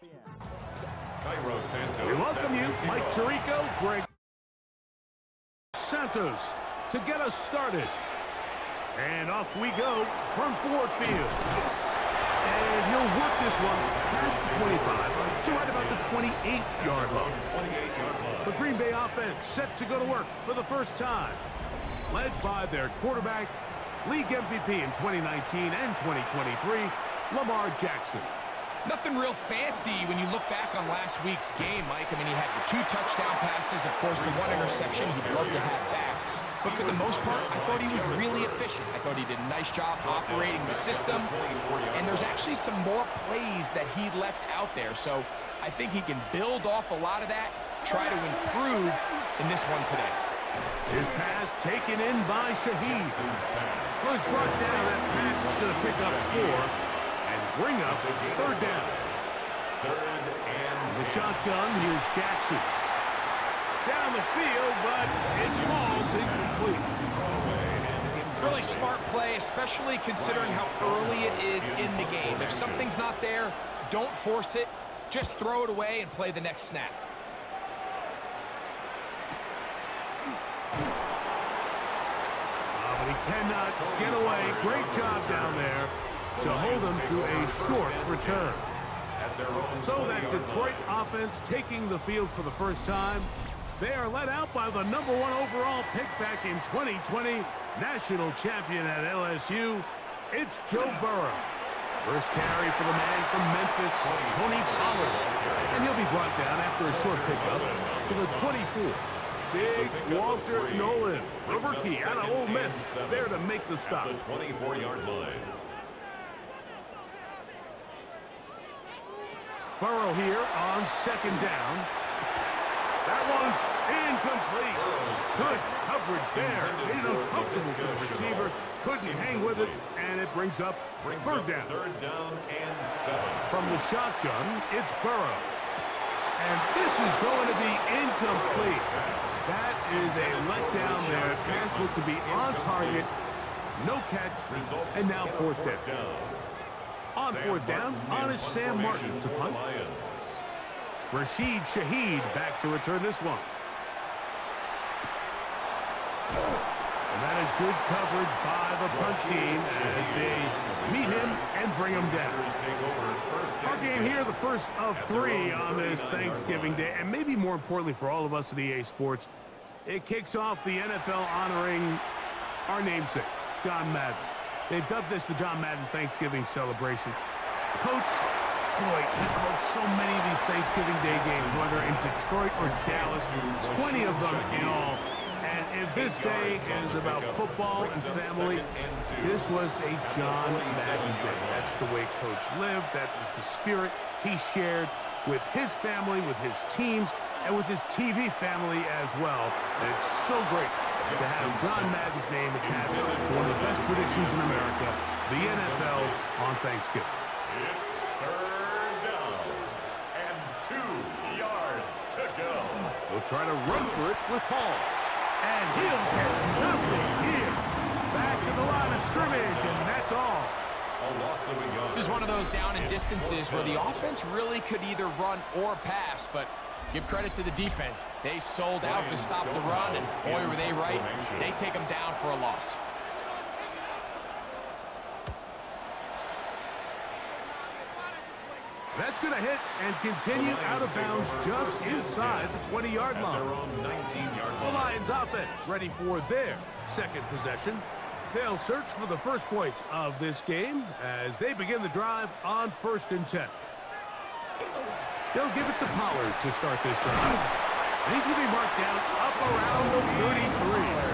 We welcome you, Mike Tirico, Greg Santos, to get us started. And off we go from Ford Field. And he'll work this one past the 25 to right about the 28-yard line. The Green Bay offense set to go to work for the first time. Led by their quarterback, league MVP in 2019 and 2023, Lamar Jackson. Nothing real fancy when you look back on last week's game, Mike. I mean, he had the 2 touchdown passes, of course, the 1 interception he'd love to have back. But for the most part, I thought he was really efficient. I thought he did a nice job operating the system. And there's actually some more plays that he left out there. So I think he can build off a lot of that, try to improve in this one today. His pass taken in by Shaheed. Was brought down. That pass is going to pick up 4 and bring up 3rd down. The shotgun, here's Jackson. Down the field, but it falls incomplete. Really smart play, especially considering how early it is in the game. If something's not there, don't force it. Just throw it away and play the next snap. But he cannot get away. Great job down there to hold him to a short return. So that Detroit offense taking the field for the first time. They are led out by the #1 overall pick back in 2020, national champion at LSU. It's Joe Burrow. First carry for the man from Memphis, Tony Pollard. And he'll be brought down after a short pickup to the 24. Big Walter Nolan, the rookie out of Ole Miss, there to make the stop. The 24-yard line. Burrow here on 2nd down. That one's incomplete. Good coverage there. Made it uncomfortable for the receiver. Couldn't hang with it, and it brings up 3rd down. 3rd down and 7. From the shotgun, it's Burrow. And this is going to be incomplete. That is a letdown there. Pass looked to be on target. No catch. And now 4th down. On 4th down, honest Sam Martin to punt. Rashid Shaheed back to return this one. And that is good coverage by the punt team as they meet him and bring him down. Our game here, the first of 3 on this Thanksgiving Day, and maybe more importantly for all of us at EA Sports, it kicks off the NFL honoring our namesake, John Madden. They've dubbed this the John Madden Thanksgiving celebration. Coach, boy, he called so many of these Thanksgiving Day games, whether in Detroit or Dallas, 20 of them in all. And if this day is about football and family, this was a John Madden day. That's the way Coach lived. That was the spirit he shared with his family, with his teams, and with his TV family as well. And it's so great to have John Madden's name attached to one of the best traditions in America, the NFL, on Thanksgiving. It's 3rd down and 2 yards to go. He'll try to run for it with Paul. And he'll get nothing here. Back to the line of scrimmage, and that's all. This is one of those down and distances where the offense really could either run or pass, but give credit to the defense. They sold out to stop the run, and boy, were they right. They take them down for a loss. That's going to hit and continue out of bounds just inside the 20-yard line. The Lions offense ready for their 2nd possession. They'll search for the first points of this game as they begin the drive on 1st and 10. They'll give it to Pollard to start this drive. And he's going to be marked down up around the 33.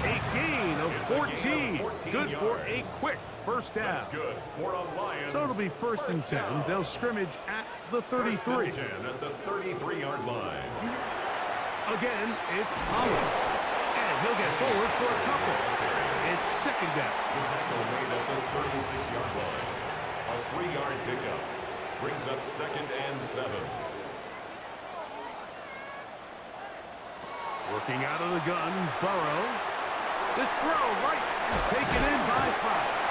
A gain of 14. Good for a quick first down. So it'll be 1st and 10. They'll scrimmage at the 33. 1st and 10 at the 33-yard line. Again, it's Pollard. And he'll get forward for a couple. It's 2nd down. The tackle made at the 36-yard line. A 3-yard pickup brings up 2nd and 7. Working out of the gun, Burrow. This throw right is taken in by 5.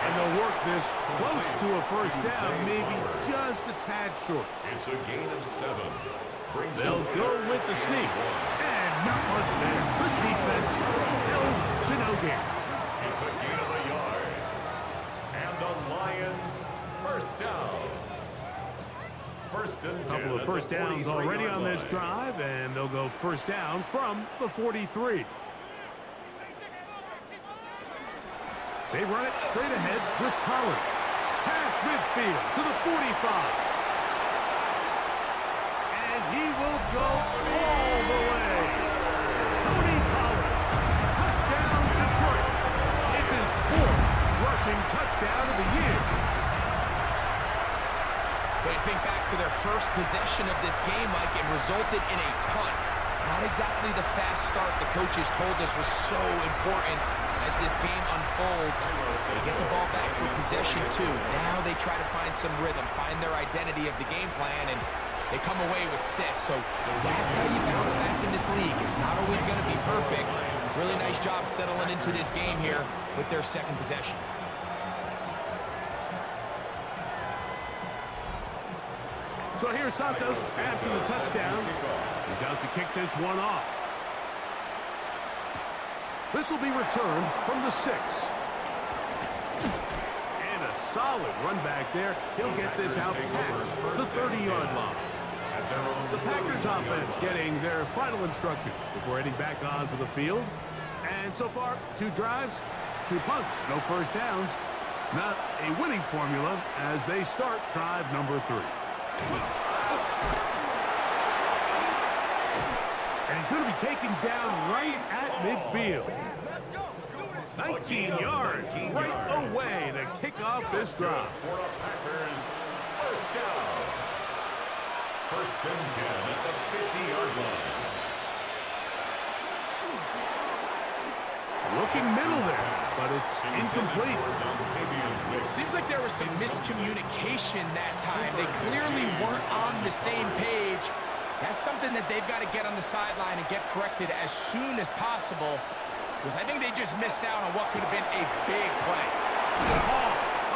And they'll work this close to a first down, maybe just a tad short. It's a gain of 7. They'll go with the sneak. And not much there. Good defense. Held to no gain. It's a gain of a yard. And the Lions first down. First and 10. Couple of first downs already on this drive, and they'll go first down from the 43. They run it straight ahead with Pollard. Past midfield to the 45. And he will go all the way. Tony Pollard. Touchdown, Detroit. It's his 4th rushing touchdown of the year. But you think back to their first possession of this game, Mike, it resulted in a punt. Not exactly the fast start the coaches told us was so important as this game unfolds. They get the ball back for possession 2. Now they try to find some rhythm, find their identity of the game plan, and they come away with 6. So that's how you bounce back in this league. It's not always going to be perfect. Really nice job settling into this game here with their second possession. So here's Santos after the touchdown. He's out to kick this one off. This will be returned from the 6. And a solid run back there. He'll get this out past the 30-yard line. The Packers offense getting their final instructions before heading back onto the field. And so far, 2 drives, 2 punts, no first downs. Not a winning formula as they start drive number 3. And he's going to be taken down right at midfield. 19 yards right away to kick off this drive. For the Packers, first down. First and 10 at the 50-yard line. Looking middle there, but it's incomplete. Seems like there was some miscommunication that time. They clearly weren't on the same page. That's something that they've got to get on the sideline and get corrected as soon as possible, because I think they just missed out on what could have been a big play.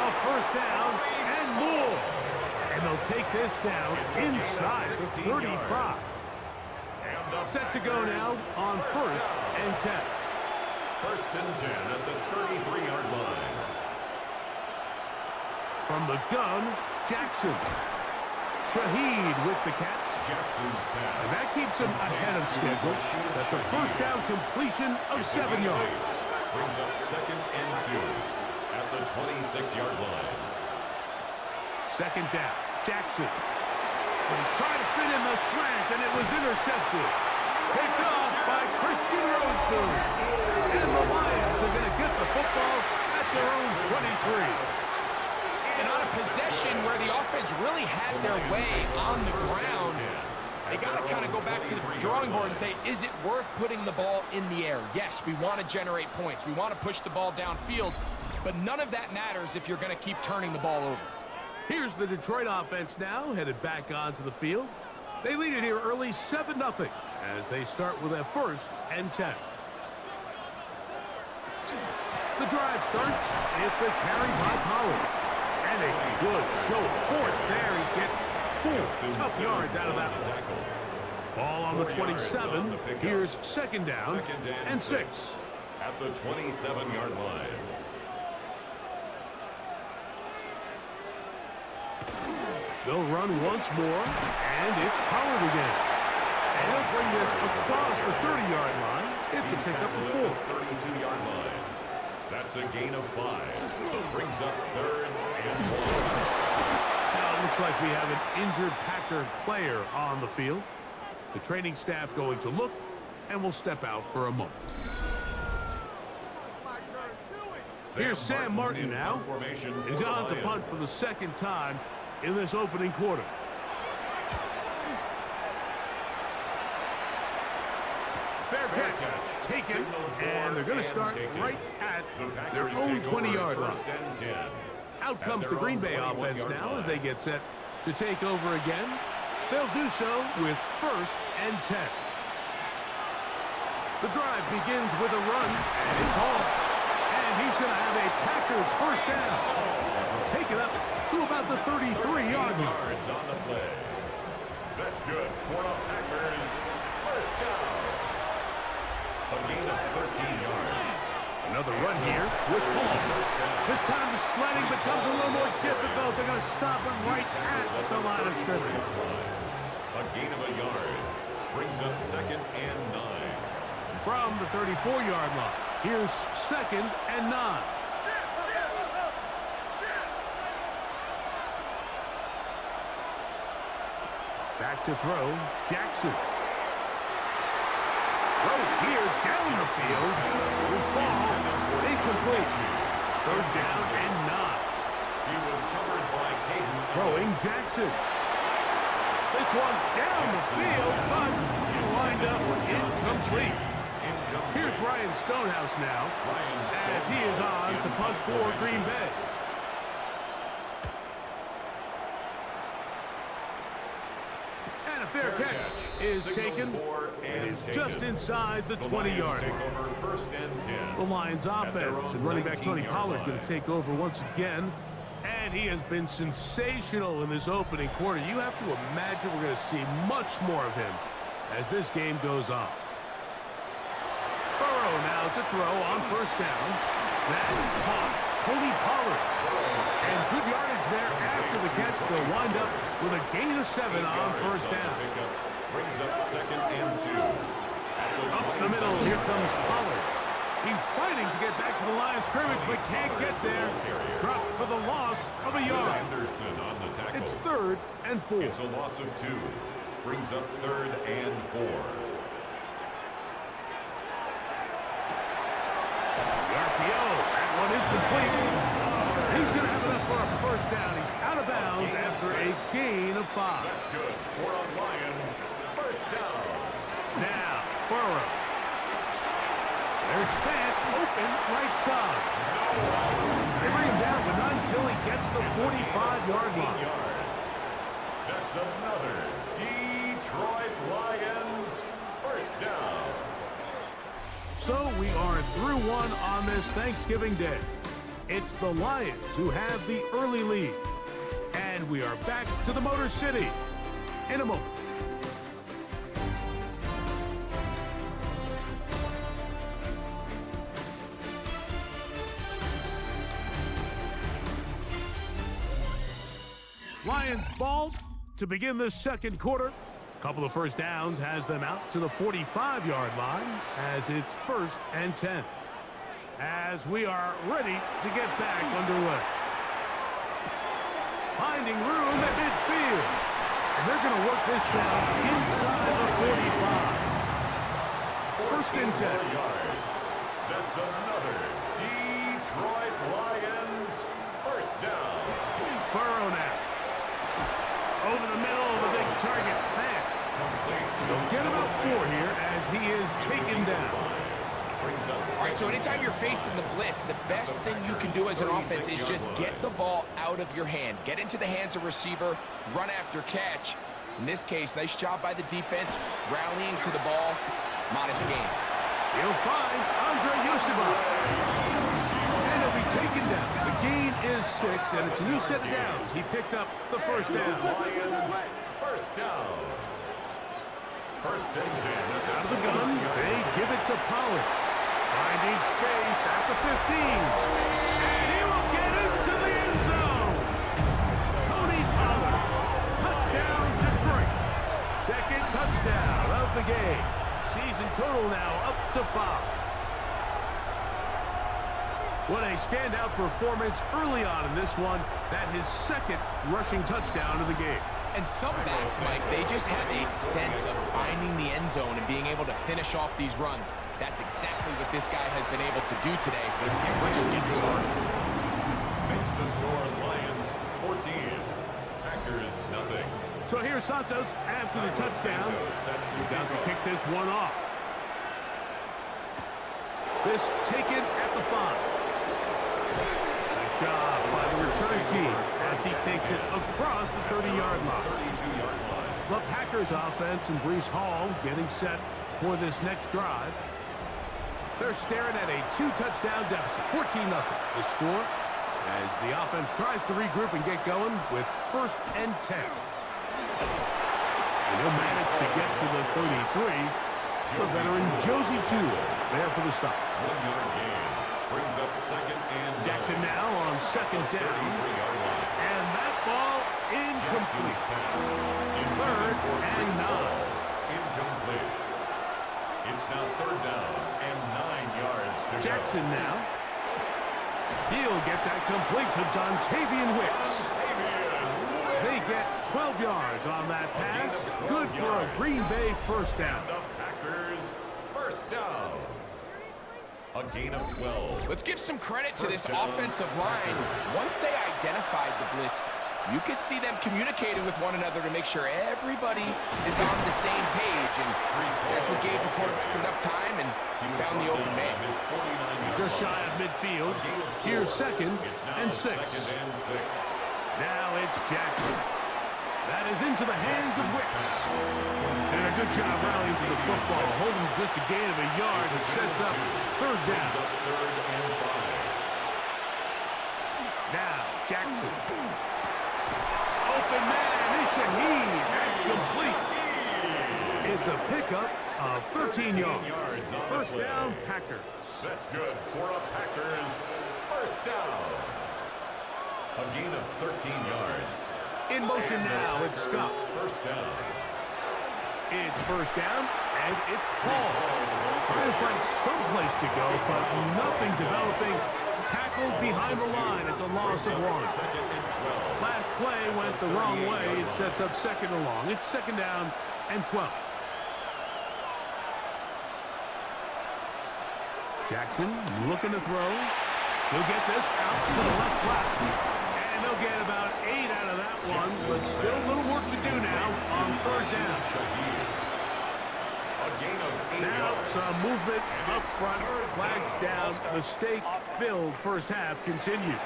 A first down and more. And they'll take this down inside the 35. Set to go now on first and 10. First and 10 at the 33-yard line. From the gun, Jackson. Shaheed with the catch. Jackson's pass. And that keeps him ahead of schedule. That's a first down completion of 7 yards. Brings up second and 2 at the 26-yard line. Second down, Jackson. But he tried to fit in the slant, and it was intercepted. Picked off by Christian Roseboom. And the Lions are going to get the football at their own 23. And on a possession where the offense really had their way on the ground, they got to kind of go back to the drawing board and say, is it worth putting the ball in the air? Yes, we want to generate points. We want to push the ball downfield, but none of that matters if you're going to keep turning the ball over. Here's the Detroit offense now, headed back onto the field. They lead it here early 7-0 as they start with a first and 10. The drive starts. It's a carry by Pollard. And a good show of force there. He gets 4 tough yards out of that one. Ball on the 27. Here's second down and 6. At the 27-yard line. They'll run once more, and it's Pollard again. And he'll bring this across the 30-yard line. It's a pickup of 4. 32-yard line. That's a gain of 5. Brings up third and 1. Now it looks like we have an injured Packer player on the field. The training staff going to look, and will step out for a moment. Here's Sam Martin now. He's on to punt for the second time in this opening quarter. Fair catch taken, and they're going to start right at their own 20-yard line. Out comes the Green Bay offense now as they get set to take over again. They'll do so with first and 10. The drive begins with a run, and it's Hall. And And he's going to have a Packers first down. They'll take it up to about the 33-yard line. Yards on the play. That's good for the Packers. First down. A gain of 13 yards. Another run here with Hall. This time the sledding becomes a little more difficult. They're going to stop him right at the line of scrimmage. A gain of a yard. Brings up 2nd and 9. From the 34-yard line, here's 2nd and 9. Back to throw, Jackson. Throw here down the field. Will fall. Incomplete. 3rd down and 9. He was covered by Caden. Throwing Jackson. This one down the field, but he wind up incomplete. Here's Ryan Stonehouse now, as he is on to punt for Green Bay. And a fair catch is taken. It is just inside the 20-yard line. First and 10. The Lions offense and running back Tony Pollard going to take over once again. And he has been sensational in this opening quarter. You have to imagine we're going to see much more of him as this game goes on. Burrow now to throw on first down. That caught Tony Pollard. And good yardage there after the catch. They'll wind up with a gain of 7 on first down. Brings up 2nd and 2. Up the middle, here comes Pollard. He's fighting to get back to the line of scrimmage, but can't get there. Dropped for the loss of a yard. Anderson on the tackle. It's 3rd and 4. It's a loss of 2. Brings up 3rd and 4. The RPO, that one is complete. He's going to have enough for a first down. He's out of bounds after a gain of 5. That's good for the Lions. First down. Now, Burrow. There's Fant open right side. They bring him down, but not until he gets the 45-yard line. Yards. That's another Detroit Lions first down. So we are through one on this Thanksgiving Day. It's the Lions who have the early lead. And we are back to the Motor City in a moment. Lions ball to begin the second quarter. Couple of first downs has them out to the 45-yard line as it's 1st and 10. As we are ready to get back underway. Finding room at midfield. And they're going to work this down inside the 45. 1st and 10. Yards. That's another Detroit Lions first down. Burrow now. Over the middle of the big target. Fant. They'll get about 4 here as he is taken down. All right, so anytime you're facing the blitz, the best thing you can do as an offense is just get the ball out of your hand. Get into the hands of receiver, run after catch. In this case, nice job by the defense, rallying to the ball. Modest gain. He'll find UltraSim. And he'll be taken down. The gain is 6, and it's a new set of downs. He picked up the first down. Lions first down. 1st and 10. Out of the gun, they give it to Pollard. Finding space at the 15. And he will get into the end zone. Tony Pollard. Touchdown, Detroit. 2nd touchdown of the game. Season total now up to 5. What a standout performance early on in this one. That his 2nd rushing touchdown of the game. And some backs, Mike, they just have a sense of finding the end zone and being able to finish off these runs. That's exactly what this guy has been able to do today, and we're just getting started. Makes the score Lions 14. Packers nothing. So here's Santos after the touchdown. He's out to kick this one off. This taken at the 5. Nice job by the return team as he takes it across the 30-yard line. The Packers offense and Breece Hall getting set for this next drive. They're staring at a 2-touchdown deficit, 14-0. The score as the offense tries to regroup and get going with 1st and 10. And he'll manage to get to the 33. The veteran Josie Jewell there for the stop. 1-yard gain. Brings up 2nd and Jackson now on 2nd down. And that ball incomplete. 3rd and 9. Incomplete. It's now 3rd down and 9 yards to Jackson now. He'll get that complete to Dontavian Wicks. They get 12 yards on that pass. Good for a Green Bay 1st down. The Packers 1st down. A gain of 12. Let's give some credit to this offensive line. Once they identified the blitz, you could see them communicating with one another to make sure everybody is on the same page. And that's what gave the quarterback enough time, and he found the open man. Just shy of midfield. Here's 2nd and 6. Now it's Jackson. That is into the hands of Wicks. And a good job rallying to the football, holding just a gain of a yard and sets up 3rd down. Now Jackson. Open man is Shaheed. That's complete. It's a pickup of 13 yards. 1st down, Packers. That's good for a Packers 1st down. A gain of 13 yards. In motion now, it's Scott. 1st down. It's 1st down, and it's Paul. Trying to find someplace to go, but nothing developing. Tackled behind the line. It's a loss of 1. 2nd and 12. Last play went the wrong way. It sets up 2nd and long. It's 2nd down and 12. Jackson looking to throw. He'll get this out to the left flat. And they'll get about 8 out of that one, but still a little work to do now on 3rd down. A gain of 8 Now yards. some movement up front. Flags down. Mistake-filled 1st half continues.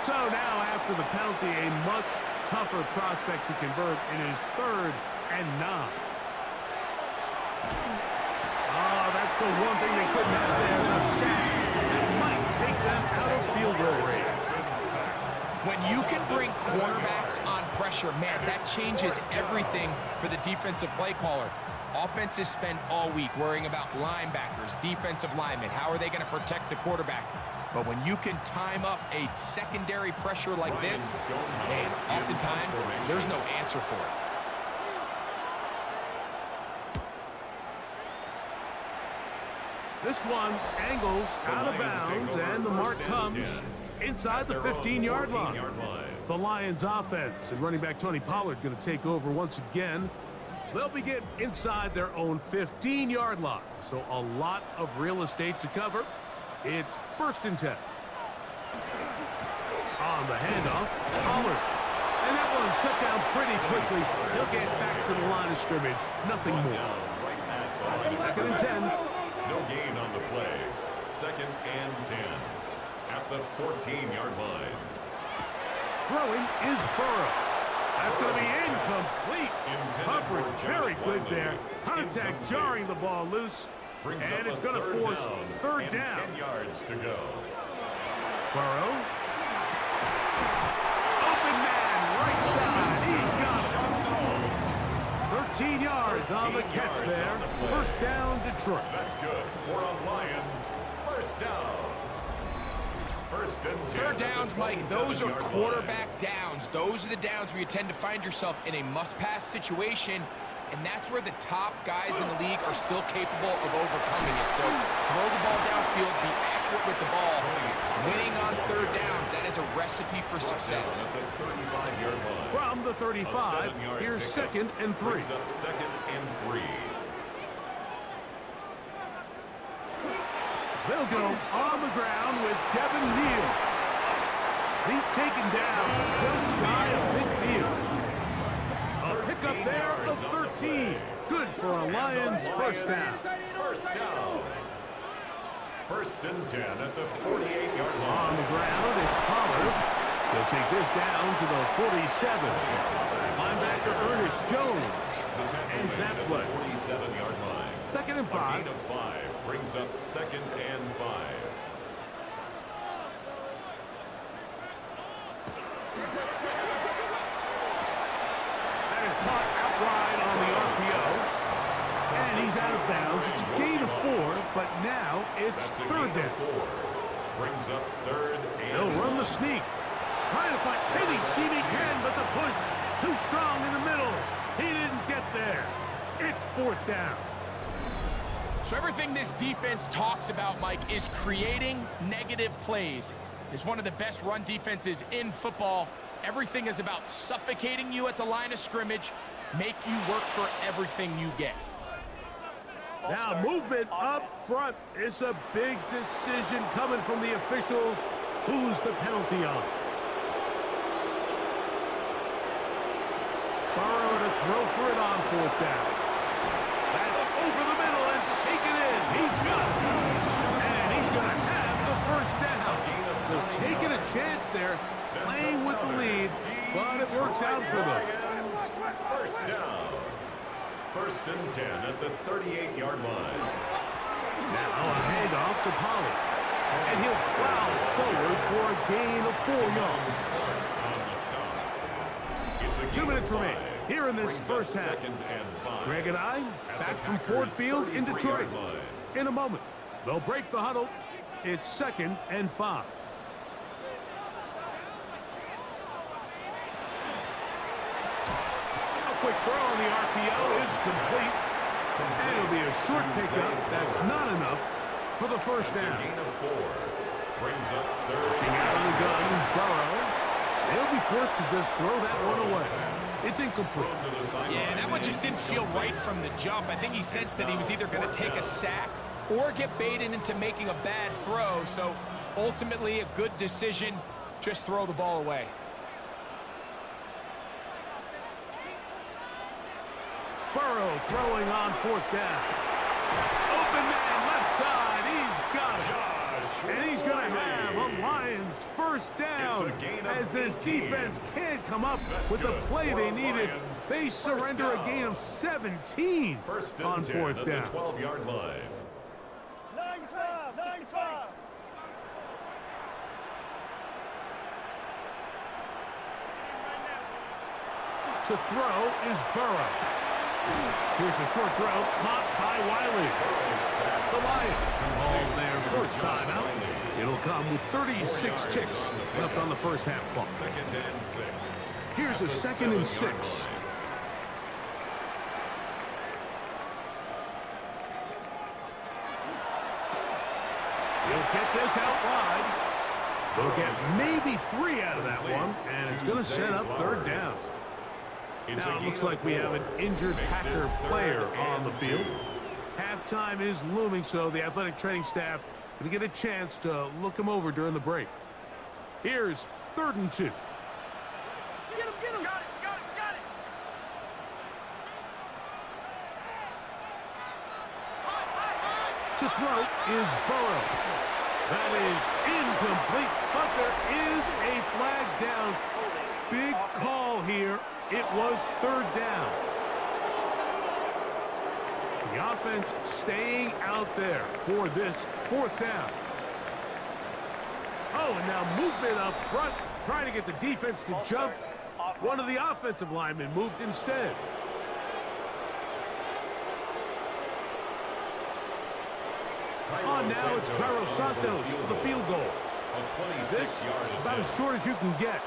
So now after the penalty, a much tougher prospect to convert in his 3rd and 9. Oh, that's the one thing they couldn't have there, the sack. That might take them out of field goal range. When you can bring cornerbacks on pressure, man, that changes everything for the defensive play caller. Offenses spend all week worrying about linebackers, defensive linemen. How are they going to protect the quarterback? But when you can time up a secondary pressure like this, man, oftentimes there's no answer for it. This one angles out of bounds, and the mark comes inside the 15-yard line. The Lions offense and running back Tony Pollard going to take over once again. They'll begin inside their own 15-yard line, so a lot of real estate to cover. It's 1st and 10. On the handoff, Pollard. And that one shut down pretty quickly. He'll get back to the line of scrimmage. Nothing more. 2nd and 10. No gain on the play. 2nd and 10. At the 14-yard line. Throwing is Burrow. That's going to be incomplete. Coverage very good there. Contact jarring the ball loose. And it's going to force 3rd down. 10 yards to go. Burrow. Open man, right side. He's got it. 13 yards on the catch there. 1st down, Detroit. That's good for a Lions 1st down. 1st and 10. 3rd downs, Mike, those are quarterback downs. Those are the downs where you tend to find yourself in a must-pass situation, and that's where the top guys in the league are still capable of overcoming it. So throw the ball downfield, be accurate with the ball. Winning on 3rd downs, that is a recipe for success. From the 35, here's 2nd and 3. Brings up 2nd and 3. They'll go on the ground with Devin Neal. He's taken down just shy of midfield. A pickup there of 13. Good for a Lions 1st down. 1st down. 1st and 10 at the 48-yard line. On the ground, it's Pollard. They'll take this down to the 47. Linebacker Ernest Jones. ends that play. 47-yard line. 2nd and 5. A gain of 5 brings up 2nd and 5. That is caught outright on the RPO. And he's out of bounds. It's a gain of 4, but now it's 3rd down. 4 brings up 3rd and He'll run the sneak. Trying to find Penny. See if he can, but the push too strong in the middle. He didn't get there. It's 4th down. So everything this defense talks about, Mike, is creating negative plays. It's one of the best run defenses in football. Everything is about suffocating you at the line of scrimmage, make you work for everything you get. Now movement up front. It's a big decision coming from the officials. Who's the penalty on? Burrow to throw for it on 4th down. That's over the middle and taken in. He's got it. And he's going to have the 1st down. So taking a chance there, playing with the lead, but it works out for them. 1st down. 1st and 10 at the 38-yard line. Now a handoff to Pollard. And he'll plow forward for a gain of 4 yards. On the stop. It's a 2 gain minutes of remain 5. here in this Brings first up half. 2nd and 5. Greg and I back from Ford Field in Detroit. In a moment, they'll break the huddle. It's 2nd and 5. A quick throw on the RPO is complete. And it'll be a short pickup. That's not enough for the 1st down. Gain of 4 brings up 3rd. Looking out of the gun, Burrow. They'll be forced to just throw that one away. It's incomplete. Yeah, that one just didn't feel right from the jump. I think he sensed that he was either going to take a sack or get baited into making a bad throw. So ultimately a good decision, just throw the ball away. Burrow throwing on 4th down. Open man, left side. He's got it. And he's going to have a Lions 1st down as this defense can't come up with the play they needed. They surrender a gain of 17 on 4th down. 12-yard line. 9-5. To throw is Burrow. Here's a short throw, caught by Wiley. The Lions call their 1st time out. It'll come with 36 ticks left on the 1st half clock. 2nd and 6. Here's a 2nd and 6. He'll get this out wide. They'll get maybe 3 out of that one, and it's going to set up 3rd down. Now it looks like we have an injured Packer player on the field. Halftime is looming, so the athletic training staff going to get a chance to look him over during the break. Here's 3rd and 2. Get him. Got it. To throw is Burrow. That is incomplete, but there is a flag down. Big call here. It was 3rd down. The offense staying out there for this 4th down. Oh, and now movement up front, trying to get the defense to jump. One of the offensive linemen moved instead. On now, it's Carlos Santos for the field goal. This about as short as you can get.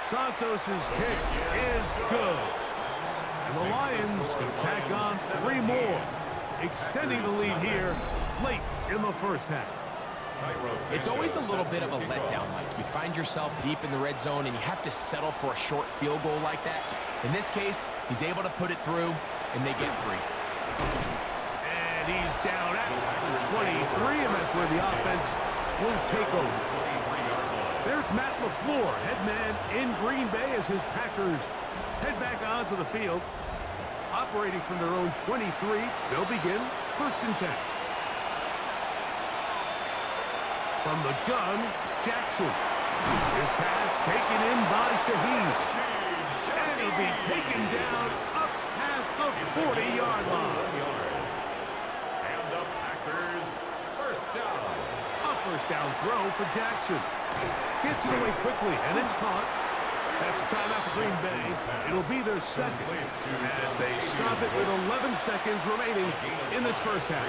Santos' kick is good. And the Lions can tack on 3 more, extending the lead here late in the 1st half. It's always a little bit of a letdown, Mike. You find yourself deep in the red zone and you have to settle for a short field goal like that. In this case, he's able to put it through, and they get 3. And he's down at the 23, and that's where the offense will take over. There's Matt LaFleur, head man in Green Bay as his Packers head back onto the field. Operating from their own 23, they'll begin 1st and 10. From the gun, Jackson. His pass taken in by Shaheed. And he'll will be taken down up past the 40-yard line. And the Packers first down. A first down throw for Jackson. Gets it away quickly, and it's caught. That's a timeout for Green Bay. It'll be their second as they stop it with 11 seconds remaining in this first half.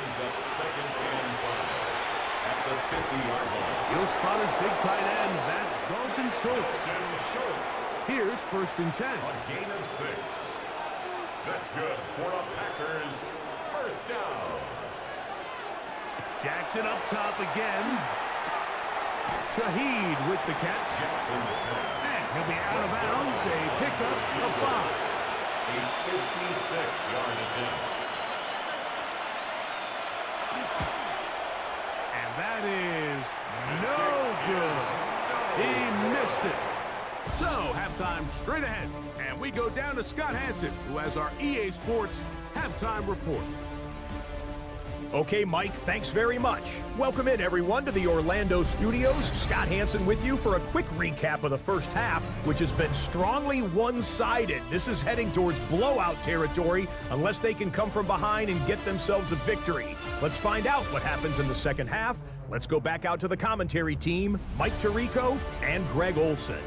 Second and 5 at the 50-yard line. He'll spot his big tight end. That's Dalton Schultz. Schultz. Here's first and 10. A gain of 6. That's good for the Packers. First down. Jackson up top again. Shaheed with the catch. Jackson's pass. And he'll be out of bounds. A pickup of 5. A 56-yard attempt. And that is no good. He missed it. So, halftime straight ahead. And we go down to Scott Hansen, who has our EA Sports halftime report. Okay, Mike, thanks very much. Welcome in, everyone, to the Orlando studios. Scott Hansen with you for a quick recap of the first half, which has been strongly one-sided. This is heading towards blowout territory unless they can come from behind and get themselves a victory. Let's find out what happens in the second half. Let's go back out to the commentary team, Mike Tirico and Greg Olson.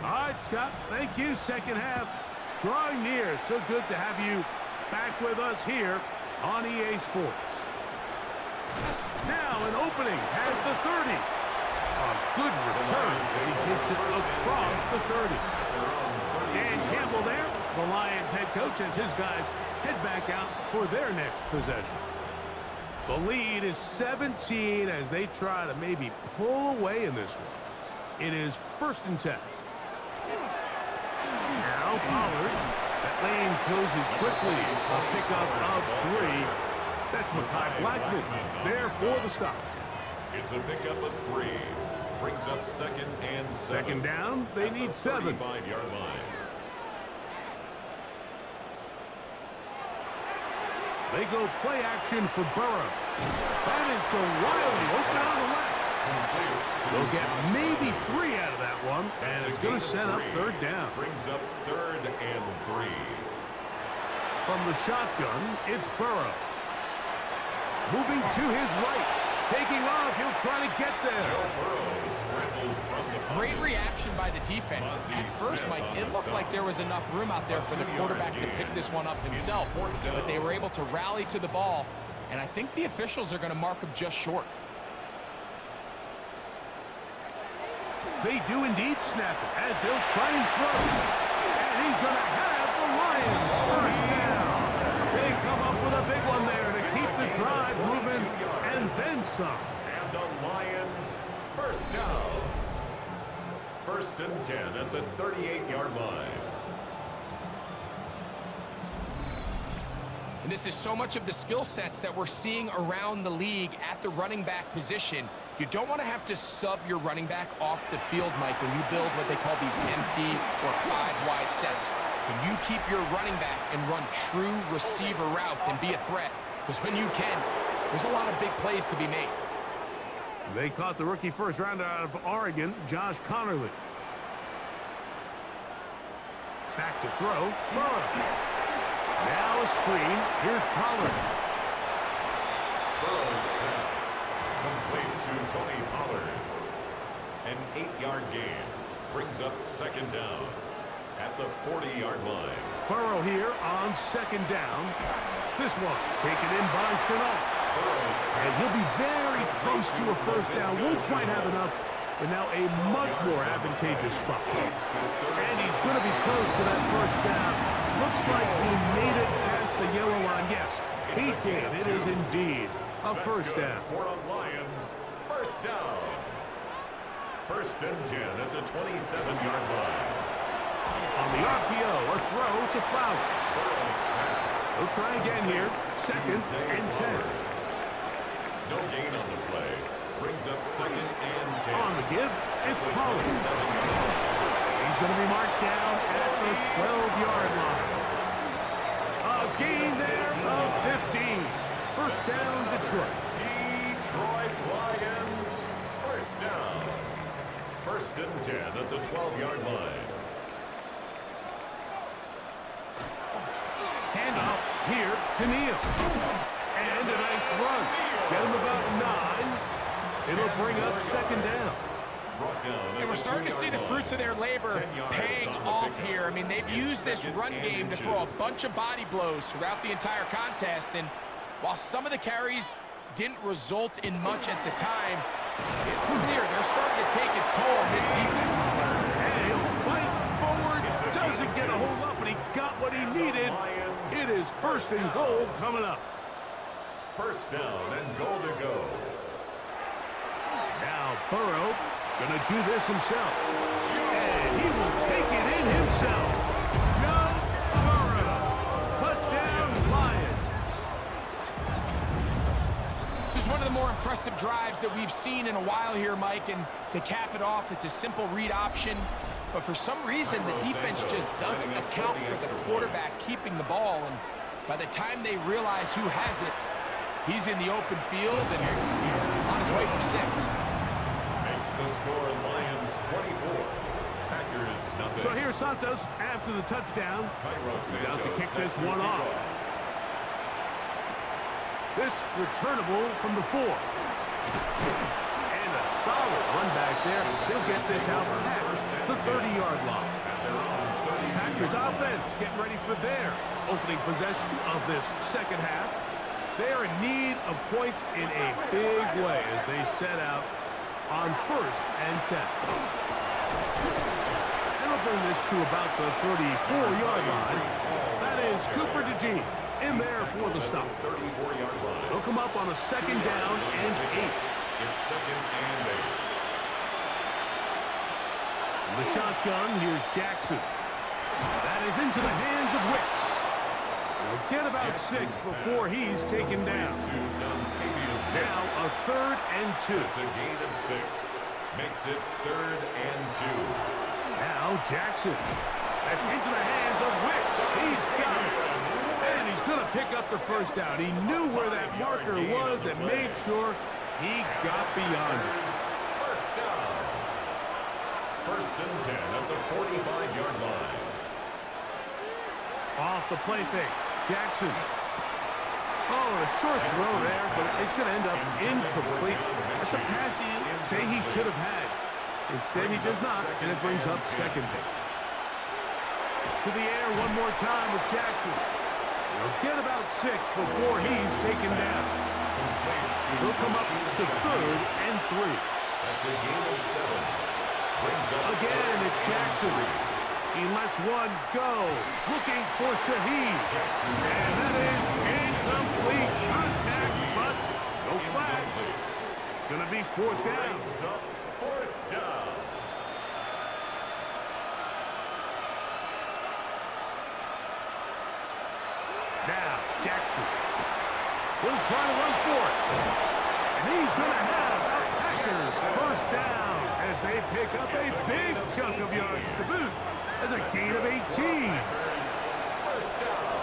All right, Scott, thank you. Second half drawing near. So good to have you back with us here on EA Sports. Now an opening has the 30. A good return as he takes it across the 30. Dan Campbell there, the Lions head coach, as his guys head back out for their next possession. The lead is 17 as they try to maybe pull away in this one. It is first and 10. Now Pollard. That lane closes quickly. A pickup of 3. That's Mekhi Blackman there for the stop. It's a pickup of 3. Brings up second and 7. Second down. They need 7. 35-yard line. They go play action for Burrow. That is to Wiley. Open on the left. They'll get maybe 3 out of that one, and it's going to set up third down. Brings up third and 3. From the shotgun, it's Burrow. Moving to his right. Taking off. He'll try to get there. Great reaction by the defense. At first, Mike, it looked like there was enough room out there for the quarterback to pick this one up himself, but they were able to rally to the ball, and I think the officials are going to mark him just short. They do indeed snap it as they'll try and throw. And he's going to have the Lions first down. They come up with a big one there to keep the drive moving and then some. And the Lions first down. First and 10 at the 38-yard line. And this is so much of the skill sets that we're seeing around the league at the running back position. You don't want to have to sub your running back off the field, Mike, when you build what they call these empty or 5-wide sets. Can you keep your running back and run true receiver routes and be a threat? Because when you can, there's a lot of big plays to be made. They caught the rookie first rounder out of Oregon, Josh Connerly. Back to throw. Now a screen. Here's Pollard. Burrow's pass. Complete to Tony Pollard. An 8-yard gain. Brings up second down at the 40-yard line. Burrow here on second down. This one taken in by Chenault. And he'll be very close to a first down. Won't quite have enough, but now a much more advantageous spot. And he's going to be close to that first down. Looks like he made it past the yellow line. Yes, he did. It is indeed a first down. For the Lions, first down. First and 10 at the 27-yard line. On the RPO, a throw to Flowers. He'll try again here. Second and 10. No gain on the play. Brings up second and 10. On the give, it's Pollard. He's going to be marked down at the 12-yard line. A gain there of 15. First down, Detroit. him. And a nice run. Get him about 9. It'll bring up second down. And we're starting to see the fruits of their labor paying off here. I mean, they've used this run game to throw a bunch of body blows throughout the entire contest. And while some of the carries didn't result in much at the time, it's clear they're starting to take its toll on this defense. And he'll fight forward. Doesn't get a hold up, but he got what he needed. It is first and goal coming up. First down and goal to go. Now Burrow gonna do this himself. And he will take it in himself. Joe Burrow. Touchdown, Lions. This is one of the more impressive drives that we've seen in a while here, Mike. And to cap it off, it's a simple read option. But for some reason, the defense just doesn't account for the quarterback keeping the ball. And by the time they realize who has it, he's in the open field and on his way for 6. Makes the score Lions 24. Packers nothing. So here's Santos after the touchdown. He's out to kick this one off. This returnable from the 4. And a solid run back there. He'll get this out past the 30-yard line. Packers offense getting ready for their opening possession of this second half. They are in need of points in a big way as they set out on 1st and 10. They'll bring this to about the 34-yard line. That is Cooper DeGene in there for the stop. 34-yard line. They'll come up on a second down and 8. It's second and 8. The shotgun, here's Jackson. That is into the hands of Wicks. He'll get about 6 before he's taken down. Now a 3rd and 2. It's a gain of 6. Makes it 3rd and 2. Now Jackson. That's into the hands of Wicks. He's got it. And he's going to pick up the first down. He knew where that marker was and made sure he got beyond it. First down. 1st and 10 at the 45-yard line. Off the play fake. Jackson. Oh, a short throw there, but it's going to end up incomplete. That's a pass he say he should have had. Instead, he does not, and it brings up second down. To the air one more time with Jackson. He'll get about 6 before he's taken down. He'll come up to 3rd and 3. That's a gain of 7. Brings up again, it's Jackson. He lets one go. Looking for Shaheed. And that is incomplete contact, but no flags. It's going to be 4th down. 4th down. Now, Jackson. He'll try to run for it. And he's going to have a Packers first down as they pick up a big chunk of yards to boot. As a gain of 18. First down.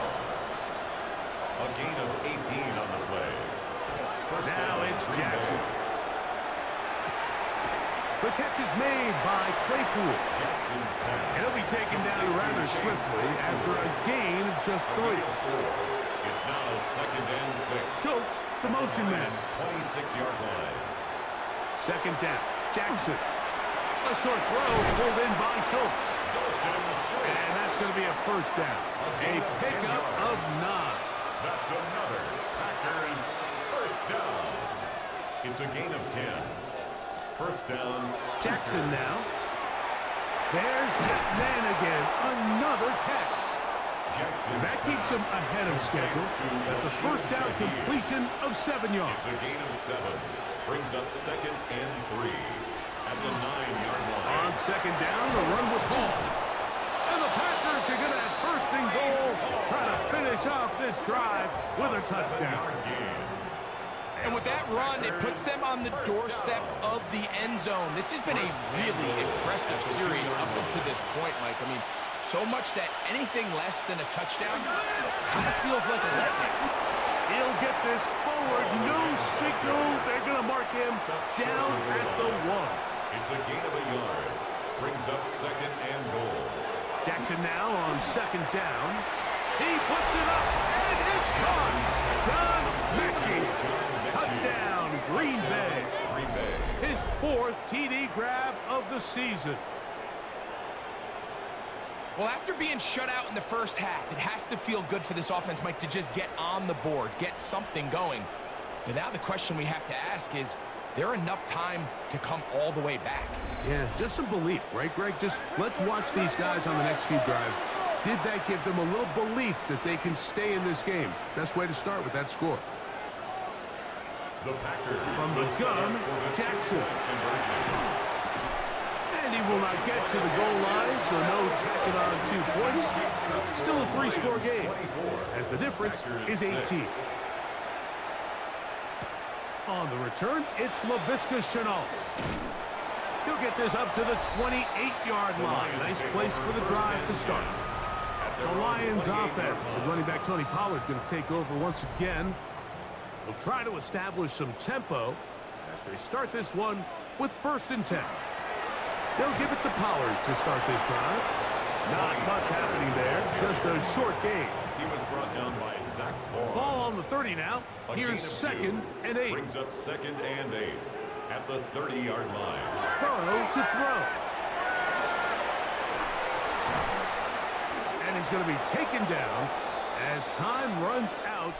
A gain of 18 on the play. Now it's Jackson. The catch is made by Claypool. And he'll be taken down rather swiftly after a gain of just 3. It's now 2nd and 6. Schultz, the motion man. 26-yard line. Second down. Jackson. A short throw pulled in by Schultz. And that's going to be a first down. A pickup of 9. That's another Packers first down. It's a gain of 10. First down. Jackson now. There's that man again. Another catch. And that keeps him ahead of schedule. That's a first down completion of 7 yards. It's a gain of 7. Brings up 2nd and 3. At the 9-yard line. On second down, the run with Hall. And the Packers are going to have 1st and goal, trying to finish off this drive with a touchdown. And with that run, it puts them on the doorstep of the end zone. This has been a really impressive series up until this point, Mike. I mean, so much that anything less than a touchdown kind of feels like a letdown. He'll get this forward. No signal. They're going to mark him down at the 1. It's a gain of a yard. Brings up 2nd and goal. Jackson now on second down. He puts it up, and it's caught. John Mechie. Touchdown, Green Bay. His 4th TD grab of the season. Well, after being shut out in the first half, it has to feel good for this offense, Mike, to just get on the board, get something going. But now the question we have to ask is there enough time to come all the way back? Yeah, just some belief, right, Greg? Just let's watch these guys on the next few drives. Did that give them a little belief that they can stay in this game? Best way to start with that score. The Packers From the gun, Jackson. And he will not get to the goal line, so no tacking on 2 points. Still a 3-score game, as the difference is 18. On the return, it's Laviska Shenault. He'll get this up to the 28-yard line. Nice place for the drive to start. The Lions offense and running back Tony Pollard going to take over once again. They'll try to establish some tempo as they start this one with 1st and 10. They'll give it to Pollard to start this drive. Not much happening there, just a short gain. He was brought down by Zach Ball. Ball on the 30 now. Here's 2nd and 8. Brings up 2nd and 8 at the 30-yard line. Burrow to throw. And he's going to be taken down as time runs out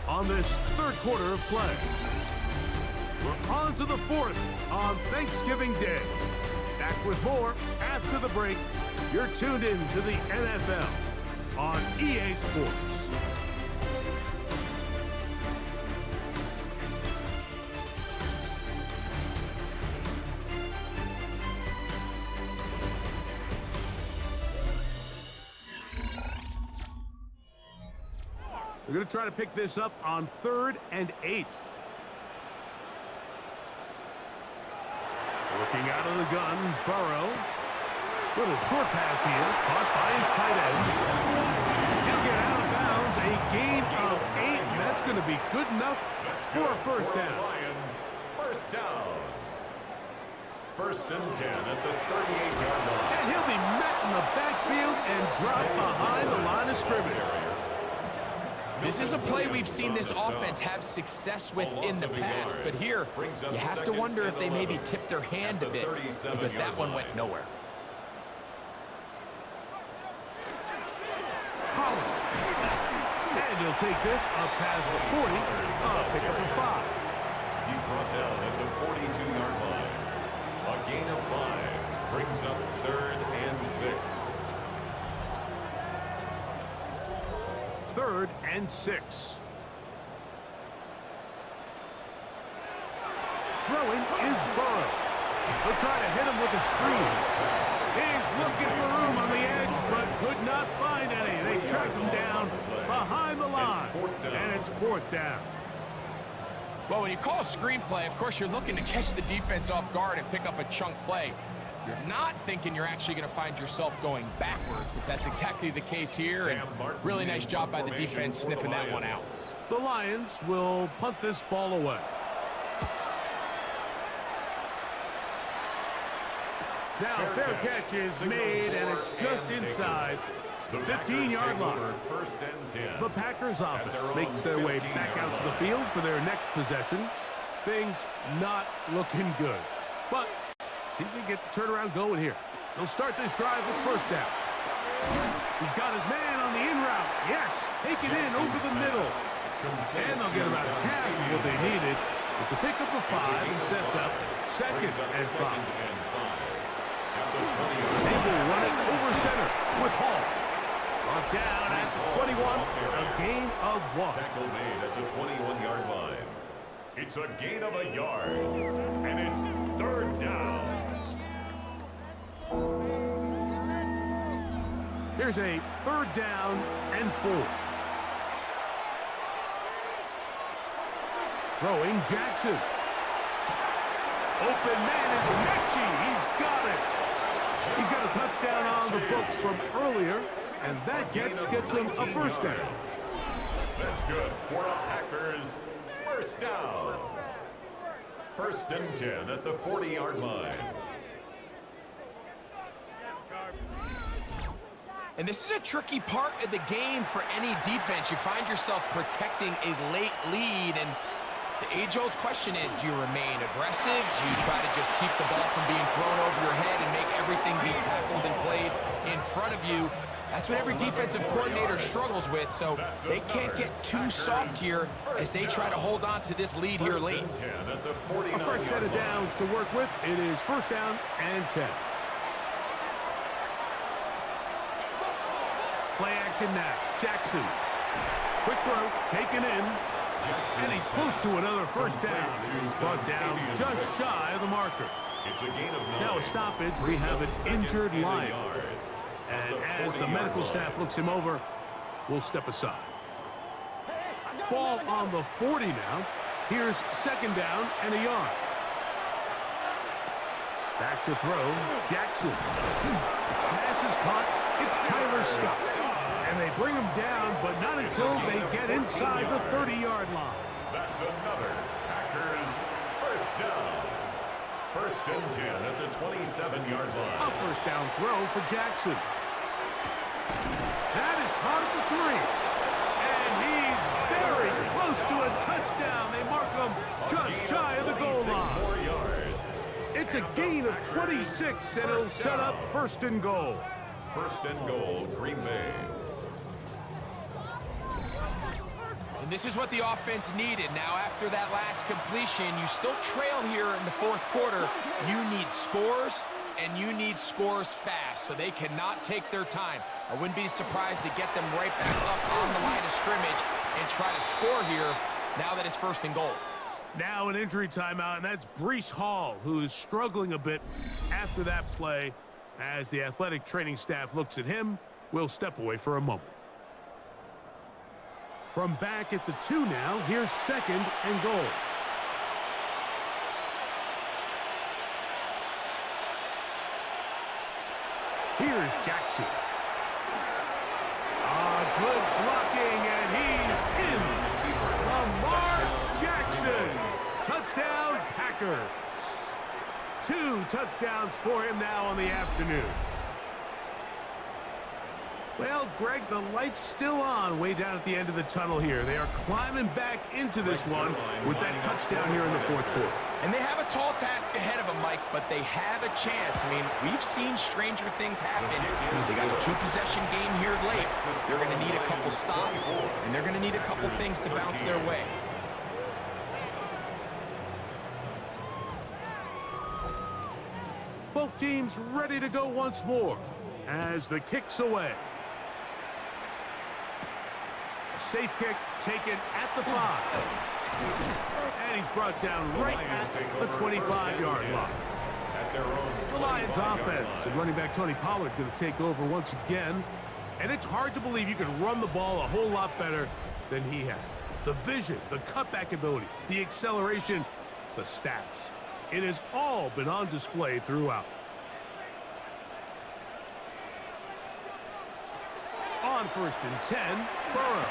on this 3rd quarter of play. We're on to the 4th on Thanksgiving Day. Back with more after the break. You're tuned in to the NFL on EA Sports. We're going to try to pick this up on 3rd and 8. Looking out of the gun, Burrow. Little short pass here, caught by his tight end. He'll get out of bounds, a gain of 8, and that's going to be good enough for a 1st down. Lions, 1st down. 1st and 10 at the 38-yard line. And he'll be met in the backfield and dropped behind the line of scrimmage. This is a play we've seen this offense have success with in the past, but here you have to wonder if they maybe tipped their hand a bit because that one went nowhere. And he'll take this up past the 40, pick up a 5. He's brought down at the 42-yard line. A gain of 5 brings up 3rd and 6. 3rd and 6. Throwing is Burrow. They'll try to hit him with a screen. He's looking for room on the edge, but could not find any. They track him down behind the line, and it's 4th down. Well, when you call a screenplay, of course, you're looking to catch the defense off guard and pick up a chunk play. You're not thinking you're actually going to find yourself going backwards, but that's exactly the case here, and really nice job by the defense sniffing that one out. The Lions will punt this ball away. Now, fair catch is made, and it's just inside the 15-yard line. 1st and 10. The Packers offense makes their way back out to the field for their next possession. Things not looking good. But see if they get the turnaround going here. They'll start this drive with 1st down. He's got his man on the in route. Yes, take it in over the middle. And they'll get about half of what they needed. It's a pickup of 5 and sets up 2nd and 5. They will run it over center with Hall. Brought down at the 21, a gain of 1. Tackle made at the 21-yard line. It's a gain of a yard, and it's 3rd down. Here's a 3rd down and 4. Throwing Jackson. Open man is Mechie. He's got it. He's got a touchdown on the books from earlier, and that gets him a 1st down. That's good for the Packers. 1st down. 1st and 10 at the 40-yard line. And this is a tricky part of the game for any defense. You find yourself protecting a late lead, and the age-old question is, do you remain aggressive? Do you try to just keep the ball from being thrown over your head and make everything be tackled and played in front of you? That's what every defensive coordinator struggles with, so they can't get too soft here as they try to hold on to this lead here late. A fresh set of downs to work with. It is first down and 10. Play action now. Jackson. Quick throw, taken in. And he's close to another first down. He's brought down just shy of the marker. Now a stoppage. We have an injured Lion. And as the medical staff looks him over, we'll step aside. Ball on the 40 now. Here's second down and a yard. Back to throw. Jackson. Pass is caught. It's Tyler Scott. And they bring him down, but not until they get inside the 30-yard line. That's another Packers first down. First and 10 at the 27-yard line. A first down throw for Jackson. That is caught at the 3. And he's very close to a touchdown. They mark him just shy of the goal line. It's a gain of 26, and it'll set up first and goal. First and goal, Green Bay. And this is what the offense needed. Now, after that last completion, you still trail here in the fourth quarter. You need scores, and you need scores fast, so they cannot take their time. I wouldn't be surprised to get them right back up on the line of scrimmage and try to score here now that it's first and goal. Now an injury timeout, and that's Breece Hall, who is struggling a bit after that play. As the athletic training staff looks at him, we'll step away for a moment. From back at the 2 now, here's second and goal. Here's Jackson. Good blocking, and he's in. Lamar Jackson. Touchdown, Packers. 2 touchdowns for him now on the afternoon. Well, Greg, the light's still on way down at the end of the tunnel here. They are climbing back into this one with that touchdown here in the fourth quarter. And they have a tall task ahead of them, Mike, but they have a chance. I mean, we've seen stranger things happen. They got a 2-possession game here late. They're going to need a couple stops, and they're going to need a couple things to bounce their way. Both teams ready to go once more as the kick's away. A safe kick taken at the 5. And he's brought down right at the 25-yard line. The Lions offense and running back Tony Pollard going to take over once again. And it's hard to believe you can run the ball a whole lot better than he has. The vision, the cutback ability, the acceleration, the stats. It has all been on display throughout. On first and 10, Burrow.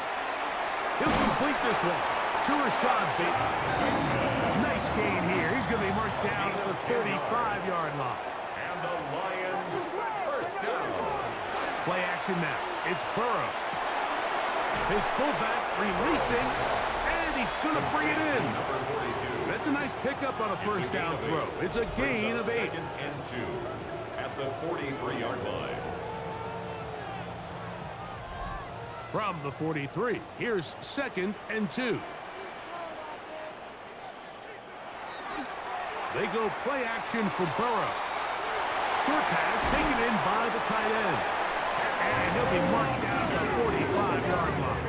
He'll complete this one to Rashad Bateman. Nice gain here. He's going to be marked down at the 35-yard line. And the Lions first down. Play action now. It's Burrow. His fullback releasing, and he's going to bring it in. That's a nice pickup on a first down throw. It's a gain of 8. Second and 2 at the 43-yard line. From the 43, here's second and 2. They go play action for Burrow. Short pass taken in by the tight end. And he'll be marked down the 45-yard line.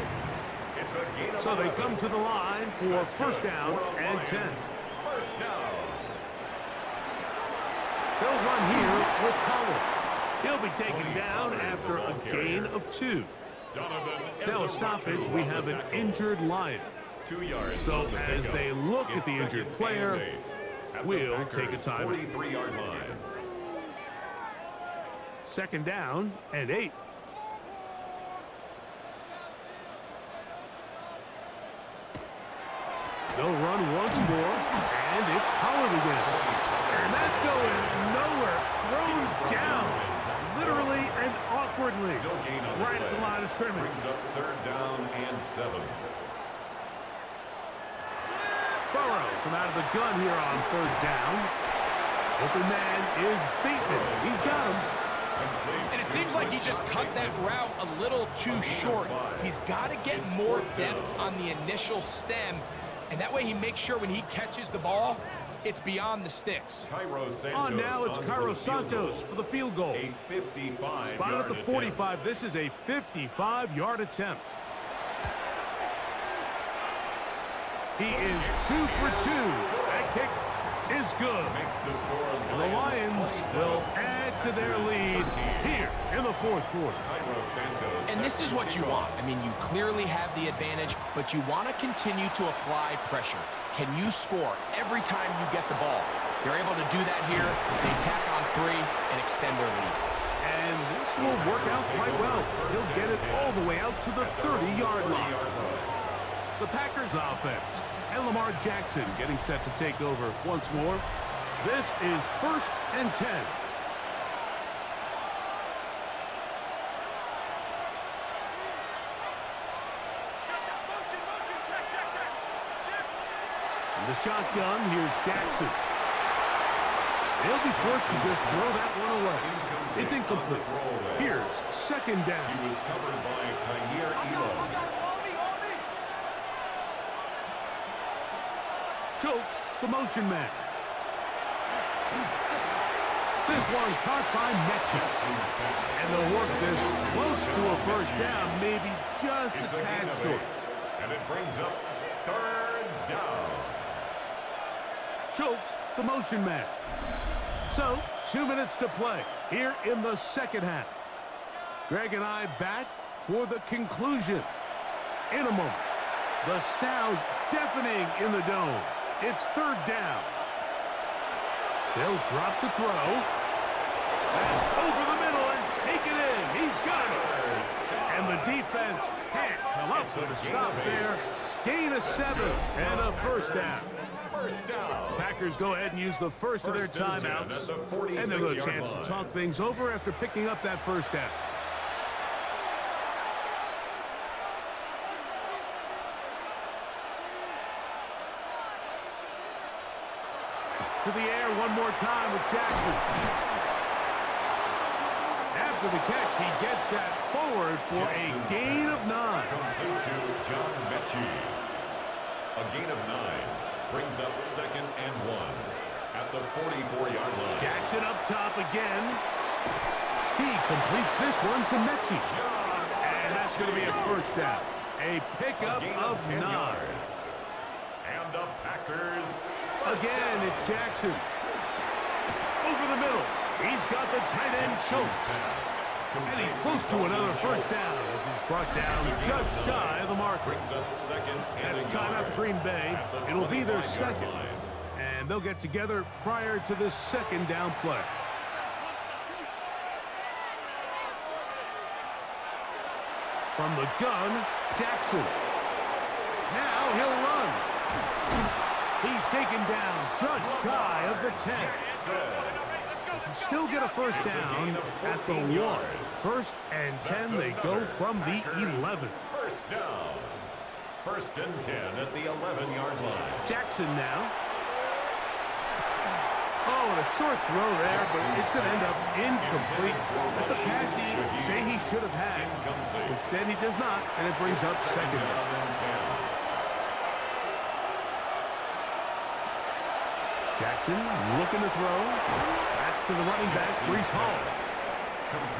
So they come to the line for first down and 10. First down. They'll run here with Pollard. He'll be taken down after a gain of 2. Now a stoppage, we have an injured Lion. 2 yards. So as they look at the injured player, we'll take a timeout. 43-yard line. Second down and 8. They'll run once more, and it's Pollard again. And that's going nowhere. Thrown down. literally and awkwardly, No gain on the right at the play. line of scrimmage. Brings up 3rd down and 7. Burrows from out of the gun here on 3rd down. Open man is Bateman. He's got him. And it seems like he just cut that route a little too short. He's got to get more depth on the initial stem, and that way he makes sure when he catches the ball, it's beyond the sticks. On now, it's Cairo Santos for the field goal. A 55-yard Spotted at the 45. This is a 55-yard attempt. He is 2 for 2. That kick is good. Makes the score. And the Lions will add to their lead here in the 4th quarter. And this is what you want. I mean, you clearly have the advantage, but you want to continue to apply pressure. Can you score every time you get the ball? They're able to do that here. They tack on 3 and extend their lead. And this will work out quite well. He'll get it all the way out to the 30-yard line. The Packers offense and Lamar Jackson getting set to take over once more. This is 1st and 10. In the shotgun, here's Jackson. They'll be forced to just throw that one away. It's incomplete. Here's 2nd down. He was covered by Kyer Elo. Schultz, the motion man. This one caught by Metcalf. And they'll work this close to a 1st down, maybe just a tad short. And it brings up 3rd down. Schultz, the motion man. So, 2 minutes to play here in the 2nd half. Greg and I back for the conclusion. In a moment, the sound deafening in the dome. It's 3rd down. They'll drop to throw. And over the middle and take it in. He's got it. And the defense can't come up with a stop there. Gain of 7 and a 1st down. 1st down. Packers go ahead and use the first of their timeouts. And they'll get a chance to talk things over after picking up that 1st down. To the air one more time with Jackson. After the catch, he gets that forward for a gain of 9. Complete to John Mechie. A gain of 9 brings up 2nd and 1 at the 44-yard line. Jackson up top again. He completes this one to Mechie. And that's going to be a 1st down. A pickup of 9. Yards. And the Packers. Again, it's Jackson. Over the middle. He's got the tight end Schultz. And he's close to another 1st down as he's brought down just shy of the mark. Brings up 2nd and That's timeout for Green Bay. It'll be their 2nd. And they'll get together prior to this 2nd down play. From the gun, Jackson. Now he'll run. He's taken down just shy of the 10. They can still get a 1st down at the 1. 1st and 10, they go from the 11. 1st down. 1st and 10 at the 11-yard line. Jackson now. Oh, and a short throw there, but it's going to end up incomplete. That's a pass he say he should have had. Instead, he does not, and it brings up 2nd down. Jackson looking to throw. That's to the running back, Breece Hall.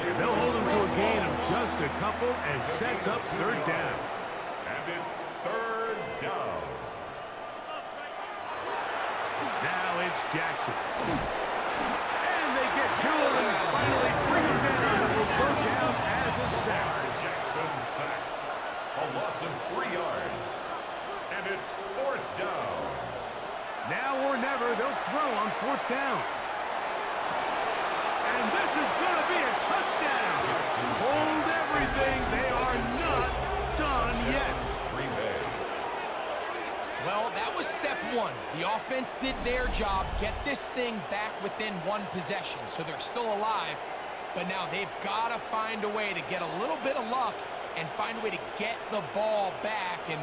And they'll hold him to a gain of just a couple and sets up 3rd down. And it's 3rd down. Now it's Jackson. And they get to him and finally bring him down. It will go down as a sack. Jackson sacked. A loss of 3 yards. And it's 4th down. Now or never, they'll throw on 4th down. And this is going to be a touchdown. Hold everything. They are not done yet. Green Bay. Well, that was step 1. The offense did their job, get this thing back within 1 possession, so they're still alive. But now they've got to find a way to get a little bit of luck and find a way to get the ball back, and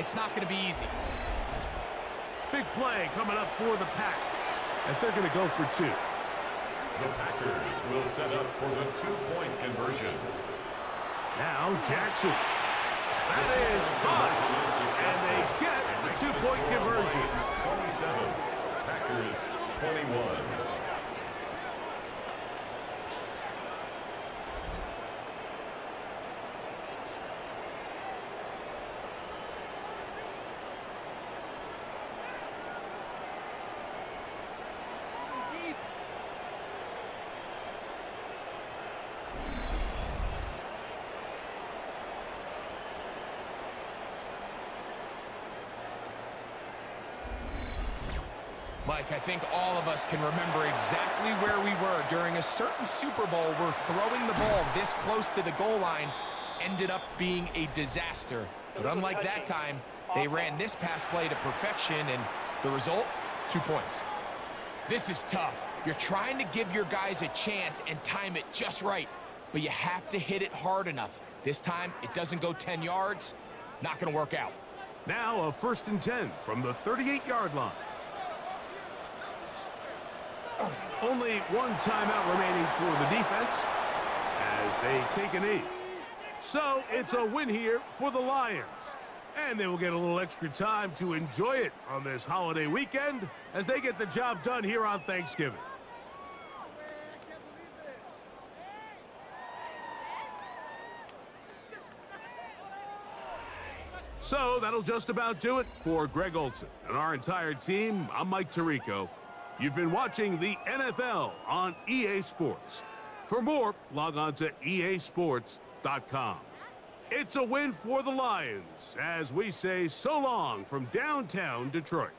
it's not going to be easy. Big play coming up for the Pack as they're going to go for 2. The Packers will set up for the 2-point conversion. Now Jackson. That is caught. And they get the 2-point conversion. 27, Packers 21. Mike, I think all of us can remember exactly where we were during a certain Super Bowl where throwing the ball this close to the goal line ended up being a disaster. But unlike that time, they ran this pass play to perfection, and the result, 2 points. This is tough. You're trying to give your guys a chance and time it just right, but you have to hit it hard enough. This time, it doesn't go 10 yards. Not going to work out. Now a 1st and 10 from the 38-yard line. Only one timeout remaining for the defense as they take a knee. So it's a win here for the Lions. And they will get a little extra time to enjoy it on this holiday weekend as they get the job done here on Thanksgiving. So that'll just about do it for Greg Olson and our entire team. I'm Mike Tirico. You've been watching the NFL on EA Sports. For more, log on to easports.com. It's a win for the Lions as we say so long from downtown Detroit.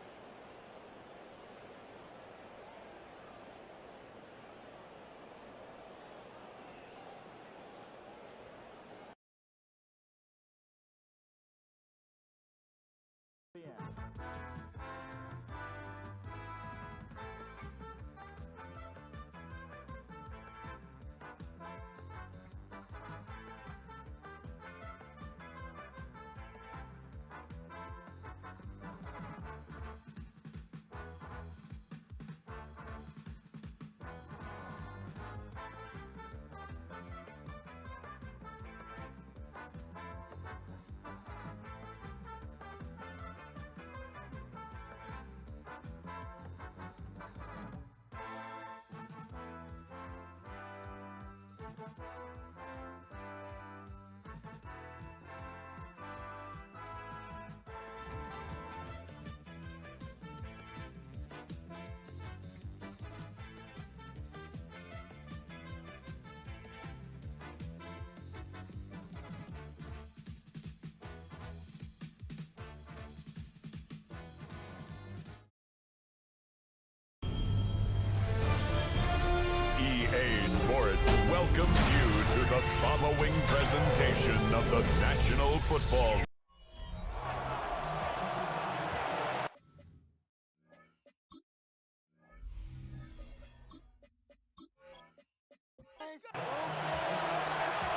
EA Sports welcomes you to the following presentation of the National Football League.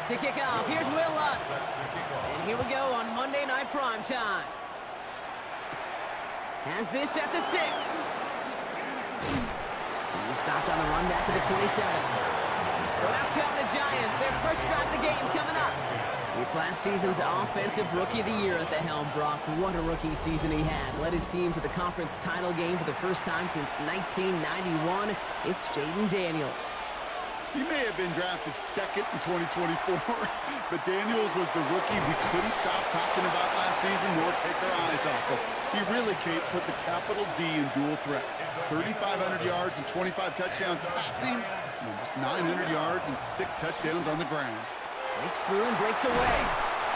To kick off, here's Will Lutz. And here we go on Monday Night Primetime. Has this at the 6. He stopped on the run back at the 27. So out come the Giants. Their first drive of the game coming up. It's last season's Offensive Rookie of the Year at the helm, Brock. What a rookie season he had. Led his team to the conference title game for the first time since 1991. It's Jaden Daniels. He may have been drafted second in 2024, but Daniels was the rookie we couldn't stop talking about last season nor take our eyes off of. He really put the capital D in dual threat. 3,500 yards and 25 touchdowns passing, and almost 900 yards and 6 touchdowns on the ground. Breaks through and breaks away.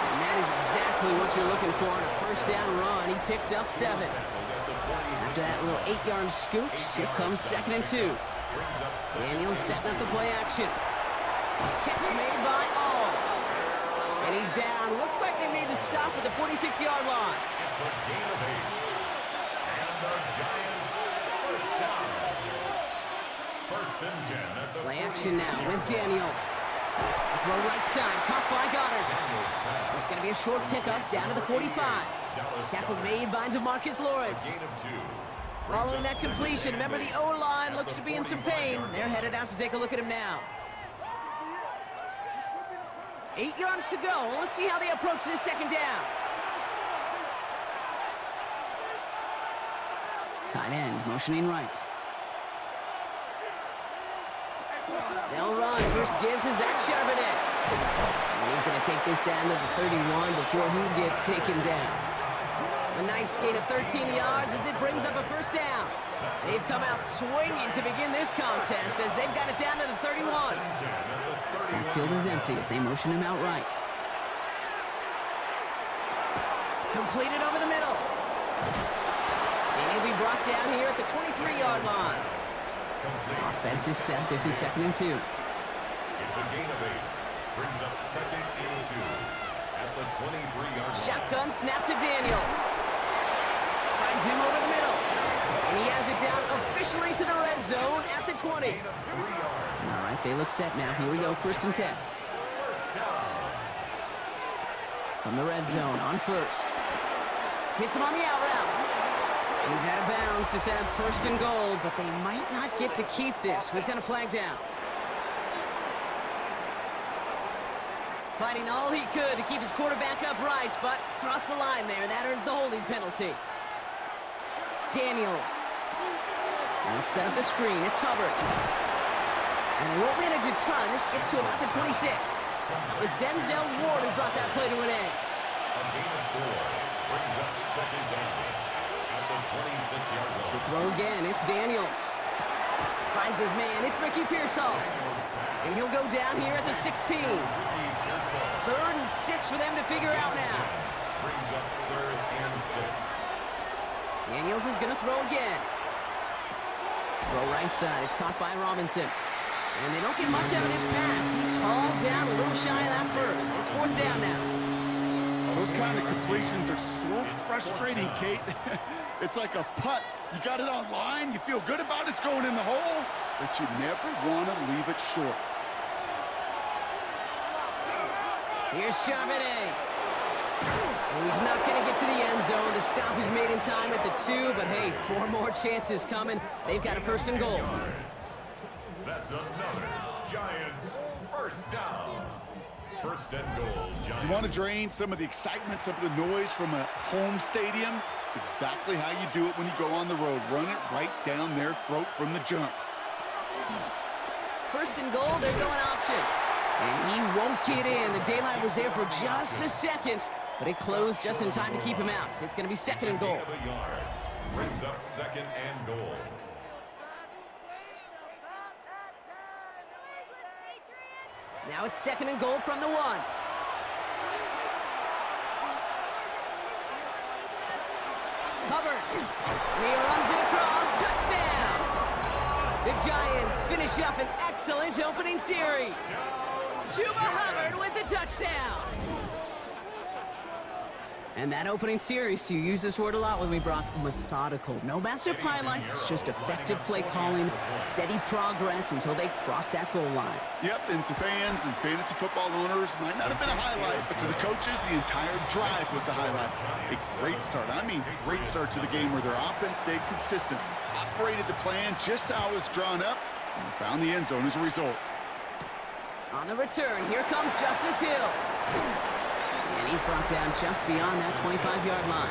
And that is exactly what you're looking for on a first down run. He picked up 7. After that little 8-yard scoot, here comes 2nd and 2. Daniels setting up the play action. Catch made by All. And he's down. Looks like they made the stop at the 46-yard line. It's a gain of 8. And the Giants first down. First and 10 at the Play action now with Daniels. Throw right side, caught by Goddard. It's going to be a short pickup down to the 45. Tackle made by DeMarcus Lawrence. Following that completion, remember the O-line looks to be in some pain. They're headed out to take a look at him now. 8 yards to go. Let's see how they approach this second down. Tight end motioning right. They'll run. First give to Zach Charbonnet. And he's going to take this down to the 31 before he gets taken down. A nice gain of 13 yards as it brings up a first down. They've come out swinging to begin this contest as they've got it down to the 31. Backfield is empty as they motion him out right. Completed over the middle. And he'll be brought down here at the 23-yard line. Offense is set. This is 2nd and 2. It's a gain of 8. Brings up 2nd and 2 at the 23-yard line. Shotgun snap to Daniels. Finds him over the middle. And he has it down officially to the red zone at the 20. All right, they look set now. Here we go, 1st and 10. From the red zone on 1st. Hits him on the out route. And he's out of bounds to set up 1st and goal, but they might not get to keep this. We've got a flag down. Fighting all he could to keep his quarterback upright, but crossed the line there. That earns the holding penalty. Daniels. Let's set up the screen. It's Hubbard. And they won't manage a ton. This gets to about the 26. That was Denzel Ward who brought that play to an end. A gain of 4 brings up 2nd down at the 26-yard line. To throw again, it's Daniels. Finds his man. It's Ricky Pearsall. And he'll go down here at the 16. 3rd and 6 for them to figure out now. Brings up 3rd and 6. Daniels is going to throw again. Throw right side is caught by Robinson. And they don't get much out of this pass. He's hauled down a little shy of that first. It's 4th down now. Those kind of completions are so frustrating, Kate. It's like a putt. You got it on line, you feel good about it's going in the hole, but you never want to leave it short. Here's Charbonnet. Oh, he's not going to get to the end zone to stop his maiden time at the 2, but hey, 4 more chances coming. They've got a 1st and goal. That's another Giants 1st down. 1st and goal, Giants. You want to drain some of the excitement, some of the noise from a home stadium? It's exactly how you do it when you go on the road. Run it right down their throat from the jump. 1st and goal, they're going option. And he won't get in. The daylight was there for just a second, but it closed just in time to keep him out. It's going to be 2nd and goal. Brings up 2nd and goal. Now it's 2nd and goal from the 1. Hubbard. And he runs it across. Touchdown! The Giants finish up an excellent opening series. Chuba Hubbard with the touchdown. And that opening series, you use this word a lot when we brought methodical. No massive highlights, just effective play calling, steady progress until they cross that goal line. Yep, and to fans and fantasy football owners, might not have been a highlight, but to the coaches, the entire drive was the highlight. A great start. I mean, great start to the game where their offense stayed consistent, operated the plan just how it was drawn up, and found the end zone as a result. On the return, here comes Justice Hill. And he's brought down just beyond that 25-yard line.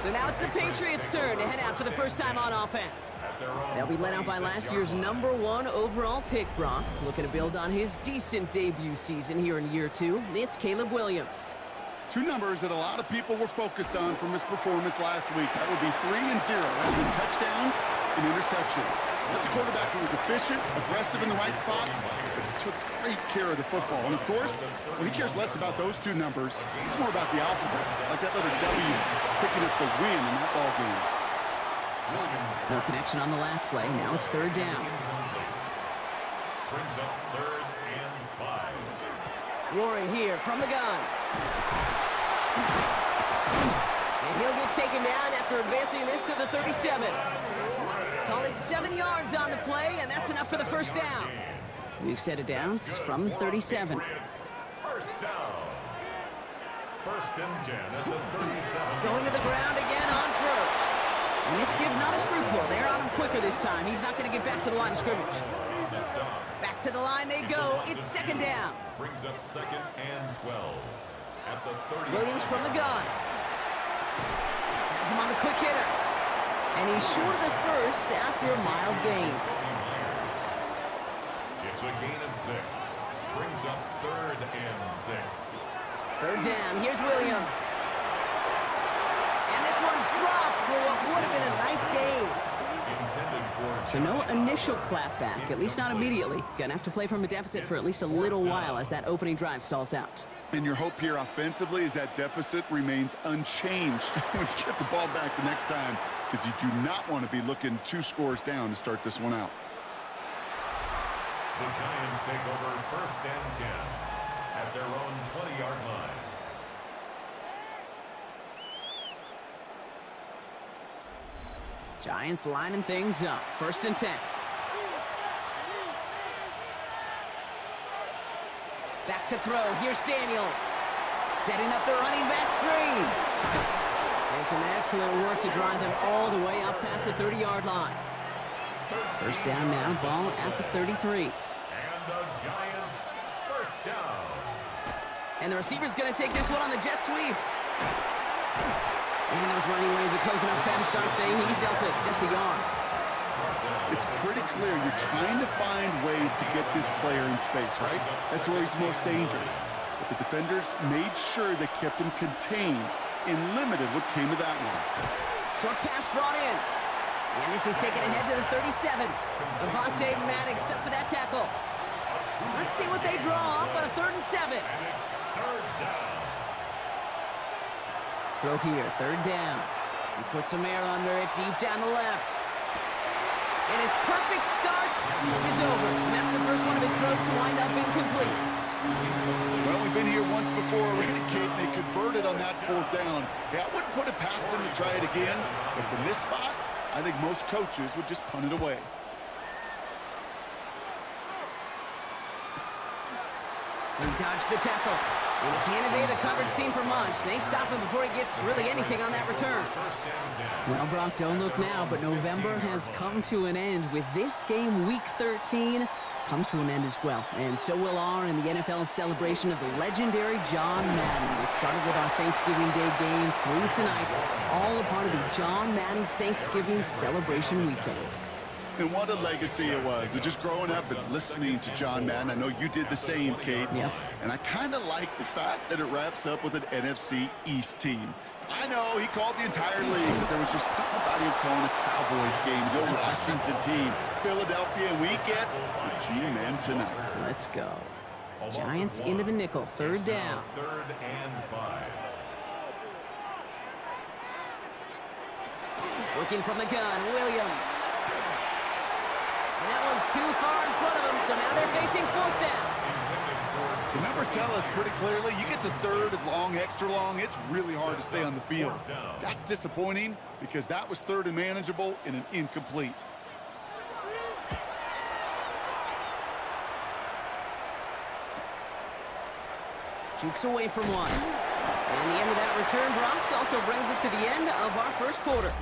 So now it's the Patriots' turn to head out for the first time on offense. They'll be led out by last year's #1 overall pick, Brock. Looking to build on his decent debut season here in year 2. It's Caleb Williams. 2 numbers that a lot of people were focused on from his performance last week. That would be 3 and 0, as in touchdowns and interceptions. That's a quarterback who was efficient, aggressive in the right spots, but he took great care of the football. And of course, when he cares less about those 2 numbers, it's more about the alphabet, like that letter W, picking up the win in that ball game. No connection on the last play. Now it's 3rd down. Brings up 3rd and 5. Warren here from the gun. And he'll get taken down after advancing this to the 37. Call it 7 yards on the play, and that's enough for the first down. We've set it down from 37. First down. First and 10 at the 37. Going to the ground again on first. And this give not as fruitful. They're on him quicker this time. He's not going to get back to the line of scrimmage. Back to the line they go. It's second down. Brings up second and 12 at the 30. Williams from the gun. Has him on the quick hitter. And he's short of the first after a mild gain. It's a gain of 6. Brings up third and 6. Third down. Here's Williams. And this one's dropped for what would have been a nice gain. So no initial clapback, at least not immediately. Gonna have to play from a deficit for at least a little while as that opening drive stalls out. And your hope here offensively is that deficit remains unchanged when you get the ball back the next time, because you do not want to be looking 2 scores down to start this one out. The Giants take over first and 10 at their own 20-yard line. Giants lining things up. First and 10. Back to throw. Here's Daniels. Setting up the running back screen. And some excellent work to drive them all the way up past the 30-yard line. First down now. Ball at the 33. And the Giants first down. And the receiver's going to take this one on the jet sweep. And those running lanes are closing up fast, aren't they? He's out to just a yard. It's pretty clear you're trying to find ways to get this player in space, right? That's where he's most dangerous. But the defenders made sure they kept him contained and limited what came of that one. Short pass brought in. And this is taken ahead to the 37. Avante Maddox up for that tackle. Let's see what they draw up on a 3rd and 7. And it's third down. Throw here, 3rd down. He puts some air under it, deep down the left. And his perfect start is over. And that's the first one of his throws to wind up incomplete. Well, we've been here once before, Randy Kate. They converted on that 4th down. Yeah, I wouldn't put it past him to try it again. But from this spot, I think most coaches would just punt it away. He dodged the tackle. And he can't evade the coverage team for much. They stop him before he gets really anything on that return. Well, Brock, don't look now, but November has come to an end with this game, Week 13, comes to an end as well. And so will our in the NFL's celebration of the legendary John Madden. It started with our Thanksgiving Day games through tonight, all a part of the John Madden Thanksgiving celebration weekend. And what a legacy it was. Just growing up and listening to John Madden. I know you did the same, Kate. Yep. And I kind of like the fact that it wraps up with an NFC East team. I know he called the entire league, but there was just something about him calling a Cowboys game, the old Washington team, Philadelphia, and we get the G-Man tonight. Let's go. Giants into the nickel, 3rd down. 3rd and 5. Looking from the gun, Williams. And that one's too far in front of him, so now they're facing 4th down. The numbers tell us pretty clearly, you get to 3rd and long, extra long, it's really hard to stay on the field. That's disappointing because that was 3rd and manageable and an incomplete. Jukes away from one. And the end of that return, Brock, also brings us to the end of our first quarter.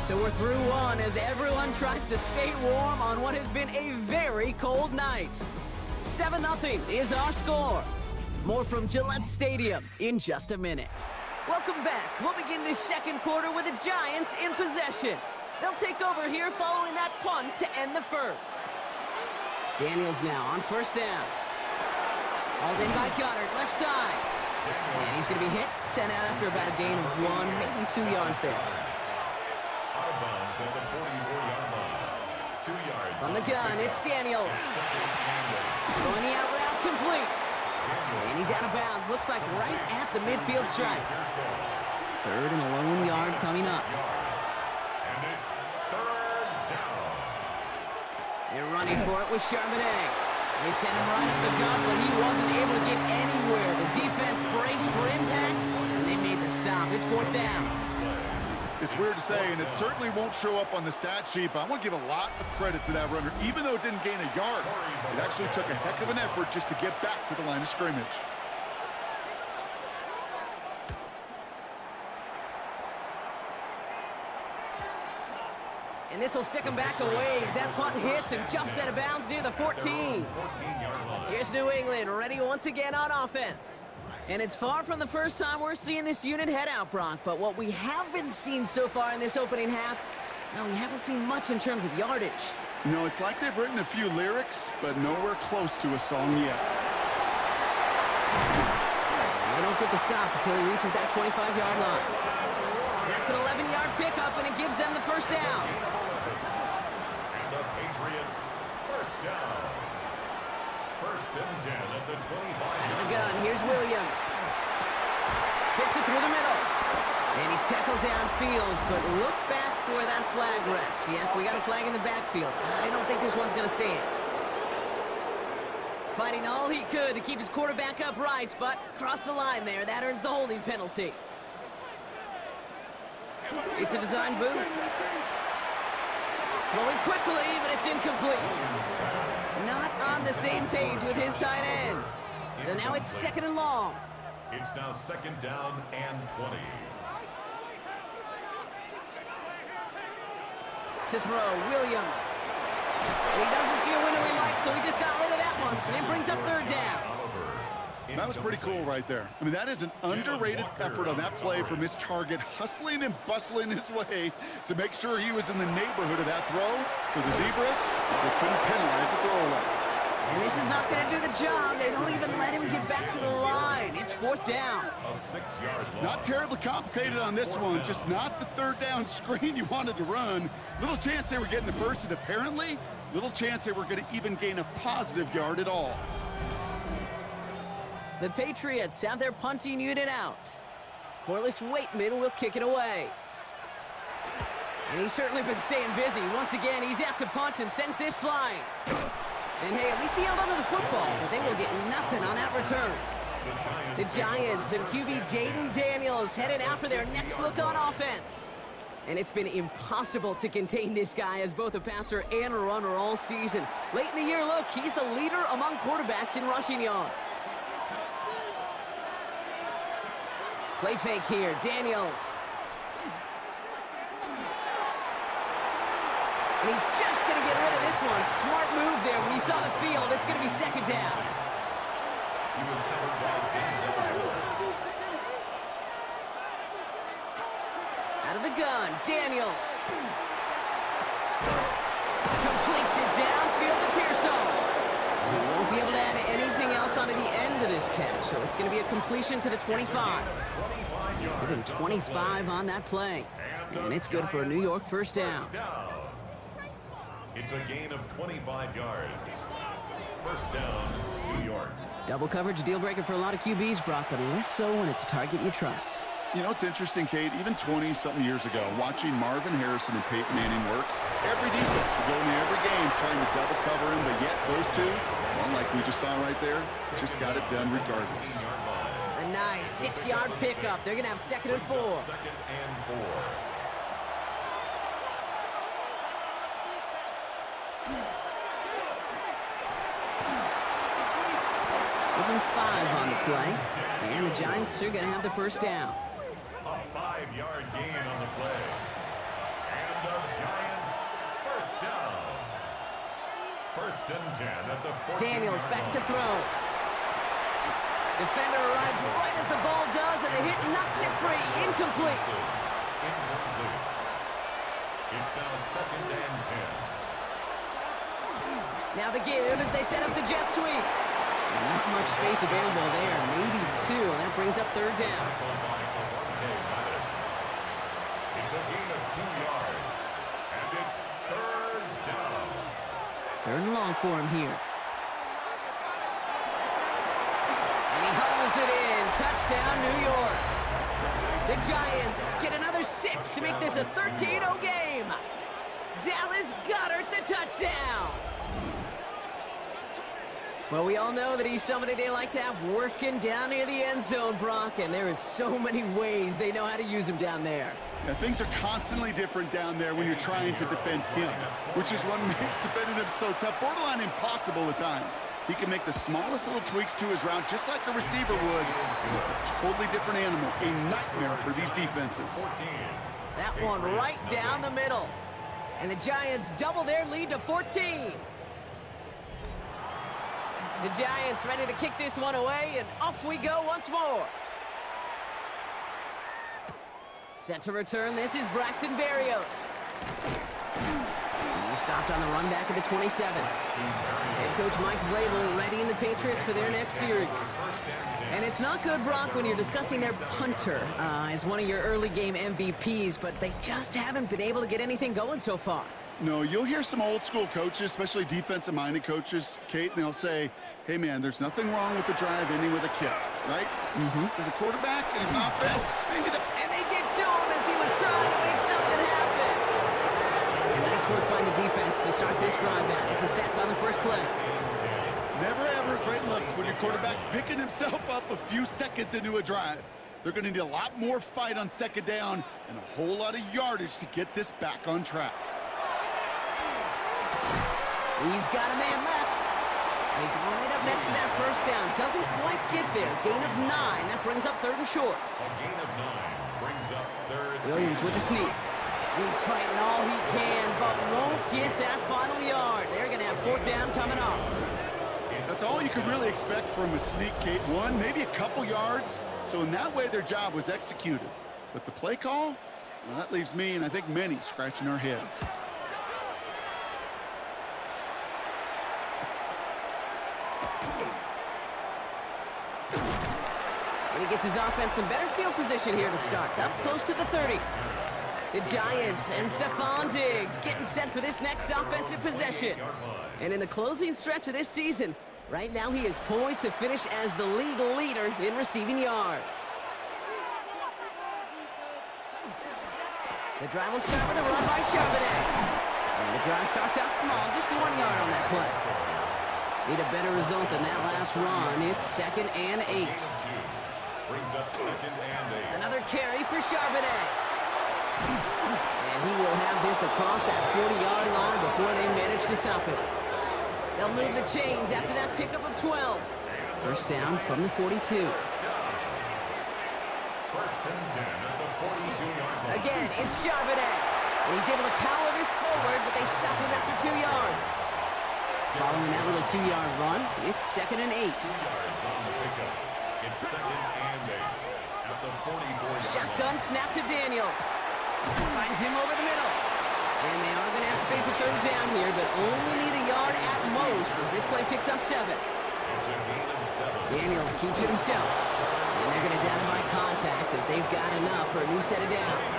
So we're through one as everyone tries to stay warm on what has been a very cold night. 7-0 is our score. More from Gillette Stadium in just a minute. Welcome back. We'll begin this second quarter with the Giants in possession. They'll take over here following that punt to end the first. Daniels now on 1st down. Hauled in by Goddard, left side. And he's going to be hit, sent out after about a gain of 1, maybe 2 yards there. Out of bounds at the 44-yard line. 2 yards. From the gun, it's Daniels. Going the out route complete. And he's out of bounds. Looks like right at the midfield stripe. 3rd and a lone yard coming up. And it's 3rd down. They're running for it with Charbonnet. They sent him right up the gut, but he wasn't able to get anywhere. The defense braced for impact, and they made the stop. It's 4th down. It's weird to say, and it certainly won't show up on the stat sheet, but I want to give a lot of credit to that runner. Even though it didn't gain a yard, it actually took a heck of an effort just to get back to the line of scrimmage. And this will stick him back a ways. That punt hits and jumps out of bounds near the 14. Here's New England, ready once again on offense. And it's far from the first time we're seeing this unit head out, Brock. But what we haven't seen so far in this opening half, well, we haven't seen much in terms of yardage. No, it's like they've written a few lyrics, but nowhere close to a song yet. They don't get the stop until he reaches that 25-yard line. That's an 11-yard pickup, and it gives them the first down. And the Patriots first down. First and 10 at the 25. The gun, here's Williams. Fits it through the middle. And he's tackled downfield, but look back where that flag rests. Yep, we got a flag in the backfield. I don't think this one's going to stand. Fighting all he could to keep his quarterback upright, but crossed the line there. That earns the holding penalty. It's a design boot. Going quickly, but it's incomplete. Not on the same page with his tight end. So now it's second and long. It's now second down and 20. To throw, Williams. And he doesn't see a window he likes, so he just got rid of that one. And brings up third down. That was pretty cool right there. I mean, that is an underrated effort on that play from his target, hustling and bustling his way to make sure he was in the neighborhood of that throw. So the Zebras, they couldn't penalize the throwaway. And this is not going to do the job. They don't even let him get back to the line. It's fourth down. A 6-yard loss. Not terribly complicated on this one, just not the third down screen you wanted to run. Little chance they were getting the first, and apparently, little chance they were going to even gain a positive yard at all. The Patriots have their punting unit out. Corliss Waitman will kick it away. And he's certainly been staying busy. Once again, he's out to punt and sends this flying. And hey, at least he held onto the football, but they will get nothing on that return. The Giants and QB Jaden Daniels headed out for their next look on offense. And it's been impossible to contain this guy as both a passer and a runner all season. Late in the year, look, he's the leader among quarterbacks in rushing yards. Play fake here, Daniels. And he's just going to get rid of this one. Smart move there when he saw the field. It's going to be second down. Out of the gun, Daniels. Completes it downfield to Pearson. He won't be able to add anything else onto the end of this catch, so it's going to be a completion to the 25. Give him 25 on that play. And it's good for a New York first down. It's a gain of 25 yards. First down, New York. Double coverage, deal breaker for a lot of QBs, Brock, but less so when it's a target you trust. You know, it's interesting, Kate, even 20-something years ago, watching Marvin Harrison and Peyton Manning work, every defense would go into every game trying to double cover him, but yet those two, well, like we just saw right there, just got it done regardless. A nice 6-yard pickup. They're going to have second and 4. Second and 4. Give him 5 on the play. And the Giants are going to have the first down. A 5-yard gain on the play. And the Giants first down. First and 10 at the 14. Daniels back to throw. Defender arrives right as the ball does, and the hit knocks it free. Incomplete. Incomplete. It's now second and 10. Now the give as they set up the jet sweep. Not much space available there. Maybe 2, and that brings up third down. It's a gain of 2 yards, and it's third down. Third and long for him here. And he hauls it in. Touchdown, New York. The Giants get another 6 to make this a 13-0 game. Dallas Goedert the touchdown. Well, we all know that he's somebody they like to have working down near the end zone, Brock, and there is so many ways they know how to use him down there. Yeah, things are constantly different down there when you're trying to defend him, which is what makes defending him so tough, borderline impossible at times. He can make the smallest little tweaks to his route just like a receiver would, and it's a totally different animal, a nightmare for these defenses. That one right down the middle. And the Giants double their lead to 14. The Giants ready to kick this one away, and off we go once more. Set to return, this is Braxton Berrios. He stopped on the run back at the 27. Head coach Mike Vrabel readying the Patriots for their next series. And it's not good, Brock, when you're discussing their punter as one of your early game MVPs, but they just haven't been able to get anything going so far. No, you'll hear some old school coaches, especially defensive-minded coaches, Kate, and they'll say, hey, man, there's nothing wrong with the drive ending with a kick, right? As a quarterback in his offense, maybe the... And they get to him as he was trying to make something happen. And nice work by the defense to start this drive out. It's a sack on the first play. Never ever a great look when your quarterback's picking himself up a few seconds into a drive. They're going to need a lot more fight on second down and a whole lot of yardage to get this back on track. He's got a man left. He's right up next to that first down. Doesn't quite get there. Gain of 9. That brings up 3rd and short. A gain of 9 brings up 3rd. Williams with the sneak. He's fighting all he can, but won't get that final yard. They're going to have 4th down coming up. That's all you could really expect from a sneak, Kate. 1, maybe a couple yards. So in that way, their job was executed. But the play call, well, that leaves me and I think many scratching our heads. And he gets his offense some better field position here to start. Up close to the 30. The Giants and Stephon Diggs getting set for this next offensive possession. And in the closing stretch of this season, right now he is poised to finish as the league leader in receiving yards. The drive will start with a run by Charbonnet. And the drive starts out small, just 1 yard on that play. Need a better result than that last run. It's 2nd and 8. Brings up 2nd and 8. Another carry for Charbonnet. And he will have this across that 40-yard line before they manage to stop it. They'll move the chains after that pickup of 12. First down from the 42. First and 10 at the 42-yard line. Again, it's Charbonnet. And he's able to power this forward, but they stop him after 2 yards. Following that little 2-yard run, it's 2nd and 8. 2 yards on the pickup. It's 2nd and 8 at the 44-yard Shotgun line. snap to Daniels. Finds him over the middle. And they are going to have to face a 3rd down here, but only need a yard at most as this play picks up 7. It's a gain of 7. Daniels keeps it himself. And they're going to down him by contact as they've got enough for a new set of downs.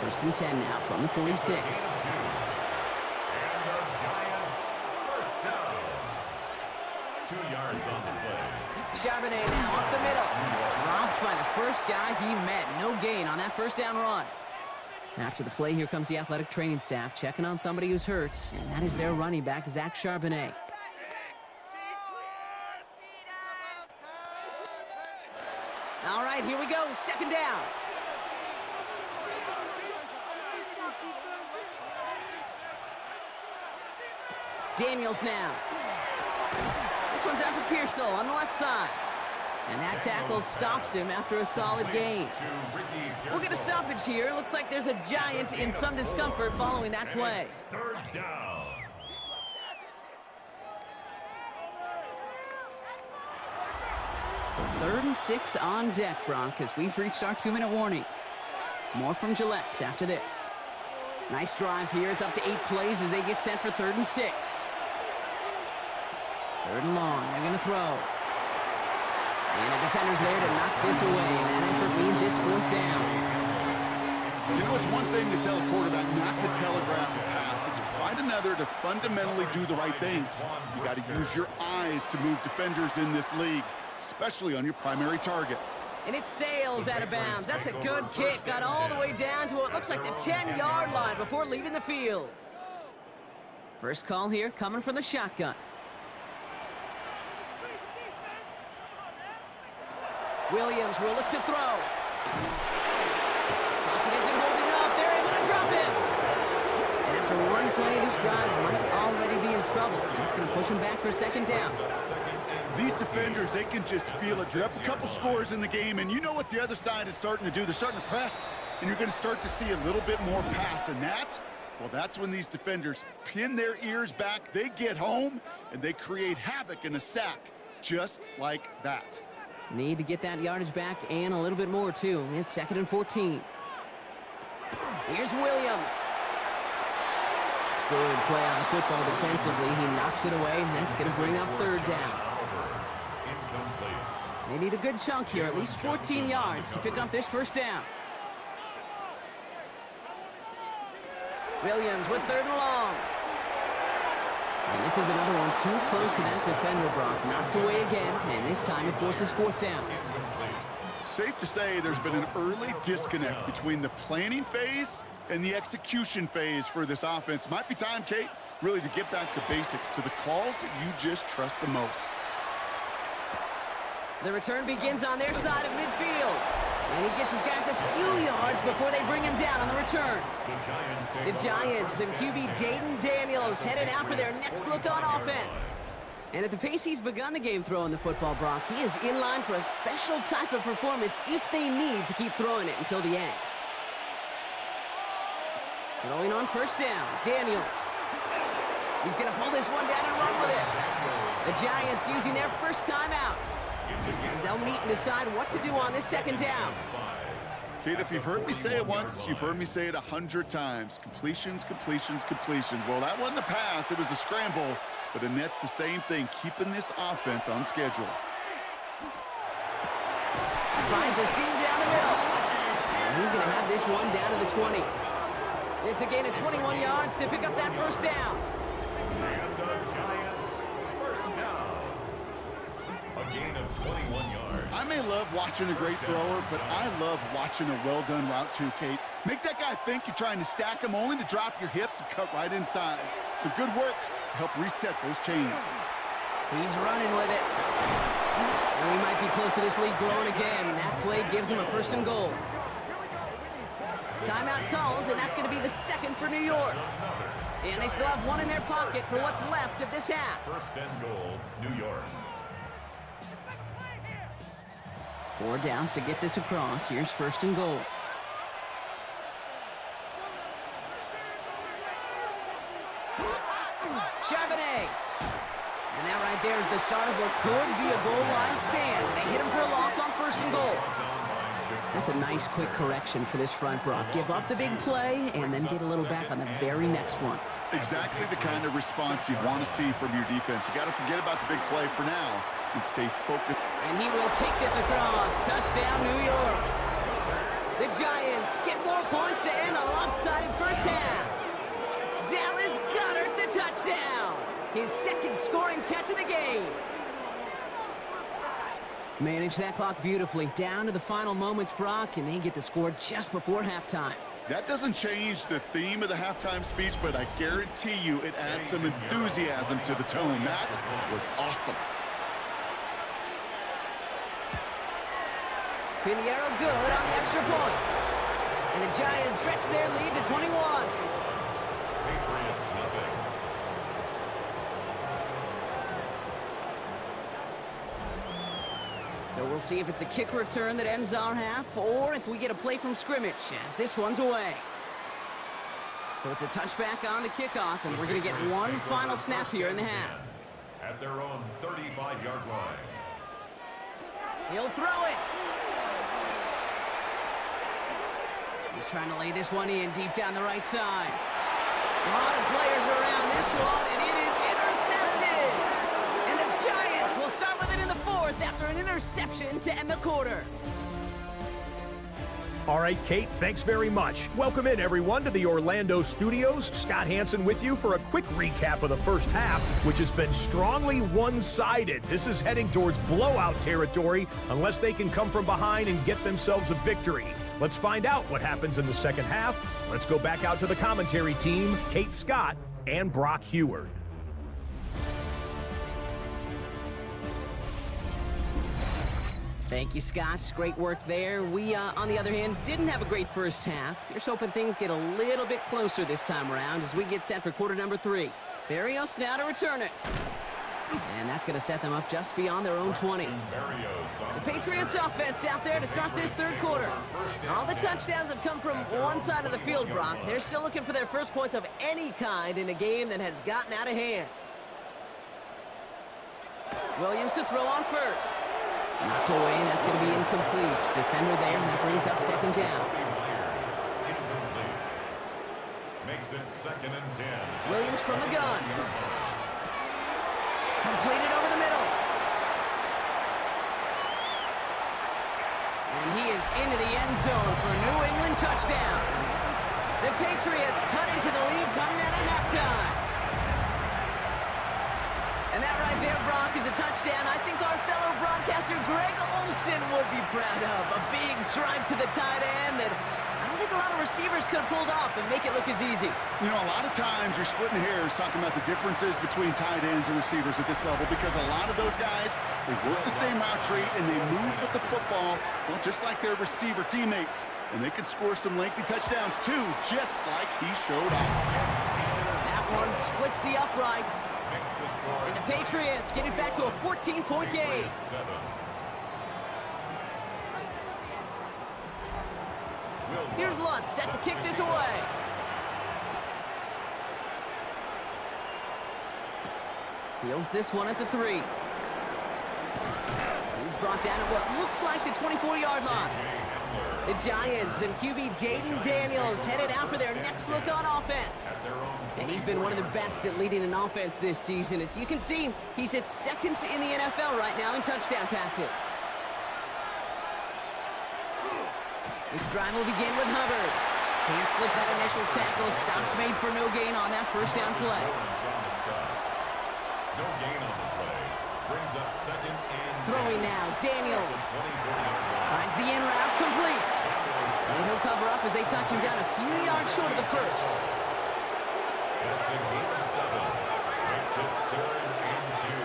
First and 10 now from the 46. And the Giants first down. 2 yards on the play. Charbonnet now up the middle. Dropped by the first guy he met. No gain on that first down run. After the play, here comes the athletic training staff checking on somebody who's hurt, and that is their running back, Zach Charbonnet. All right, here we go. 2nd down. Daniels now. This one's out to Pearsall on the left side. And that tackle stops him after a solid gain. We'll get a stoppage here. Looks like there's a Giant in some discomfort following that play. 3rd down. So 3rd and 6 on deck, Brock, as we've reached our 2-minute warning. More from Gillette after this. Nice drive here. It's up to 8 plays as they get set for 3rd and 6. 3rd and long. They're going to throw. And the defender's there to knock this away, and that effort means it's 4th down. You know, it's one thing to tell a quarterback not to telegraph a pass. It's quite another to fundamentally do the right things. You got to use your eyes to move defenders in this league, especially on your primary target. And it sails out of bounds. That's a good kick. Got all the way down to what looks like the 10-yard line before leaving the field. First call here coming from the shotgun. Williams will look to throw. this drive might already be in trouble. That's going to push him back for second down. These defenders, they can just feel it. You're up a couple scores in the game, and you know what the other side is starting to do. They're starting to press, and you're going to start to see a little bit more pass. And well, that's when these defenders pin their ears back. They get home, and they create havoc in a sack, just like that. Need to get that yardage back and a little bit more, too. It's second and 14. Here's Williams. Good play on the football defensively. He knocks it away, and that's going to bring up third down. They need a good chunk here, at least 14 yards to pick up this first down. Williams with third and long. And this is another one too close to that defender, Brock. Knocked away again, and this time it forces fourth down. Safe to say there's been an early disconnect between the planning phase and the execution phase for this offense. Might be time, Kate, really to get back to basics, to the calls that you just trust the most. The return begins on their side of midfield. And he gets his guys a few yards before they bring him down on the return. The Giants and QB Jaden Daniels headed out for their next look on offense. And at the pace he's begun the game throwing the football, Brock, he is in line for a special type of performance if they need to keep throwing it until the end. Throwing on first down, Daniels. He's going to pull this one down and run with it. The Giants using their first timeout, as they'll meet and decide what to do on this second down. Kate, if you've heard me say it once, you've heard me say it 100 times. Completions, completions, completions. Well, that wasn't a pass. It was a scramble. But it nets the same thing, keeping this offense on schedule. Finds a seam down the middle. And he's going to have this one down to the 20. It's a gain of 21 yards to pick up that first down. And the Giants, first down. A gain of 21 yards. I may love watching a great thrower, but I love watching a well-done route too, Kate. Make that guy think you're trying to stack him, only to drop your hips and cut right inside. Some good work to help reset those chains. He's running with it. And we might be close to this lead growing again. That play gives him a first and goal. Timeout called, and that's going to be the second for New York. And they still have one in their pocket for what's left of this half. First and goal, New York. 4 downs to get this across. Here's first and goal. Charbonnet. And that right there is the start of what could be a goal line stand. They hit him for a loss on first and goal. That's a nice quick correction for this front, Brock. Give up the big play and then get a little back on the very next one. Exactly the kind of response you want to see from your defense. You got to forget about the big play for now and stay focused. And he will take this across. Touchdown, New York. The Giants get more points to end a lopsided first half. Dallas Goedert the touchdown. His second scoring catch of the game. Manage that clock beautifully. Down to the final moments, Brock, and they get the score just before halftime. That doesn't change the theme of the halftime speech, but I guarantee you it adds some enthusiasm to the tone. That was awesome. Pinheiro good on the extra point. And the Giants stretch their lead to 21. Patriots, nothing. So we'll see if it's a kick return that ends our half, or if we get a play from scrimmage, as this one's away. So it's a touchback on the kickoff, and we're going to get one final snap here in the half. At their own 35-yard line. He'll throw it. He's trying to lay this one in deep down the right side. A lot of players around this one, and it is intercepted. And the Giants will start with it in the fourth after an interception to end the quarter. All right, Kate, thanks very much. Welcome in, everyone, to the Orlando studios. Scott Hansen with you for a quick recap of the first half, which has been strongly one-sided. This is heading towards blowout territory unless they can come from behind and get themselves a victory. Let's find out what happens in the second half. Let's go back out to the commentary team, Kate Scott and Brock Heward. Thank you, Scott. Great work there. We, on the other hand, didn't have a great first half. Here's hoping things get a little bit closer this time around as we get set for quarter number 3. Barrios now to return it. And that's going to set them up just beyond their own 20. The Patriots offense out there to start this third quarter. All the touchdowns have come from one side of the field, Brock. They're still looking for their first points of any kind in a game that has gotten out of hand. Williams to throw on first. Knocked away, that's going to be incomplete. Defender there, and that brings up second down. Makes it 2nd and 10. Williams from the gun. Completed over the middle. And he is into the end zone for a New England touchdown. The Patriots cut into the lead coming out of halftime. And that right there, Brock, is a touchdown I think our fellow broadcaster Greg Olsen would be proud of. A big strike to the tight end that I don't think a lot of receivers could have pulled off and make it look as easy. You know, a lot of times you're splitting hairs talking about the differences between tight ends and receivers at this level because a lot of those guys, they work the same route tree and they move with the football, well, just like their receiver teammates. And they can score some lengthy touchdowns too, just like he showed off. That one splits the uprights. And the Patriots get it back to a 14-point game. Here's Lutz, set to kick this away. Fields this one at the 3. He's brought down at what looks like the 24-yard line. The Giants and QB Jaden Daniels headed out for their next look on offense. And he's been one of the best at leading an offense this season. As you can see, he's at 2nd in the NFL right now in touchdown passes. This drive will begin with Hubbard. Can't slip that initial tackle. Stops made for no gain on that first down play. No gain on the play. Brings up 2nd and 10. Throwing now, Daniels. Finds the in route complete. And he'll cover up as they touch him down a few yards short of the first. That's a gain of 7. Makes it 3rd and 2.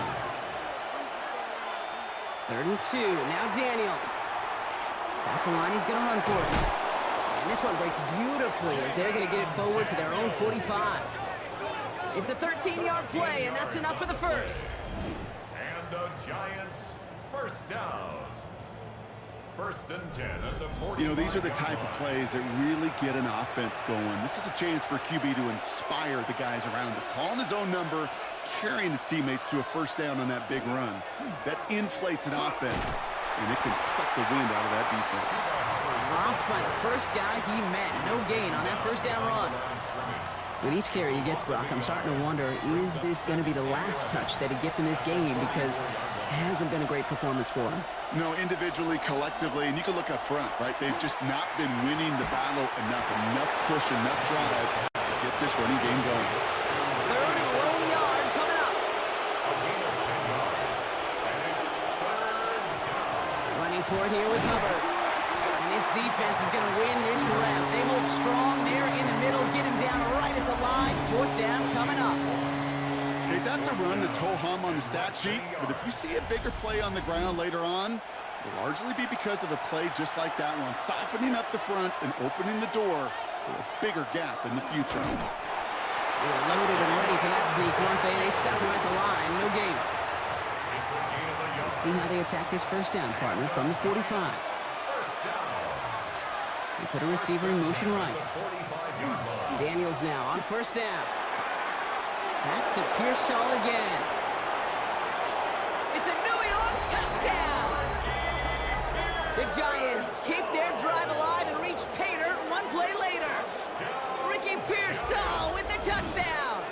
It's 3rd and 2. Now Daniels. Past the line, he's going to run for it. And this one breaks beautifully as they're going to get it forward to their own 45. It's a 13-yard play, and that's enough for the first. And the Giants first down. 1st and 10 at the 40. You know, these are the type of plays that really get an offense going. This is a chance for QB to inspire the guys around him. Calling his own number, carrying his teammates to a first down on that big run. That inflates an offense, and it can suck the wind out of that defense. Dropped by the first guy he met. No gain on that first down run. With each carry he gets, Brock, I'm starting to wonder, is this going to be the last touch that he gets in this game? Because it hasn't been a great performance for him. No, individually, collectively, and you can look up front, right? They've just not been winning the battle enough push, enough drive to get this running game going. 3rd and long yard coming up. Running for it here with Hubbard. And this defense is going to win this rep. They hold strong there in the middle, get him down right at the line. 4th down coming up. Okay, that's a run that's ho-hum on the stat sheet, but if you see a bigger play on the ground later on, it'll largely be because of a play just like that one, softening up the front and opening the door for a bigger gap in the future. They were loaded and ready for that sneak, weren't they? They stopped him at the line. No gain. Let's see how they attack this first down, partner, from the 45. They put a receiver in motion right. Daniels now on first down. Back to Pearsall again. It's a New York touchdown! The Giants keep their drive alive and reach pay dirt one play later. Ricky Pearsall with the touchdown!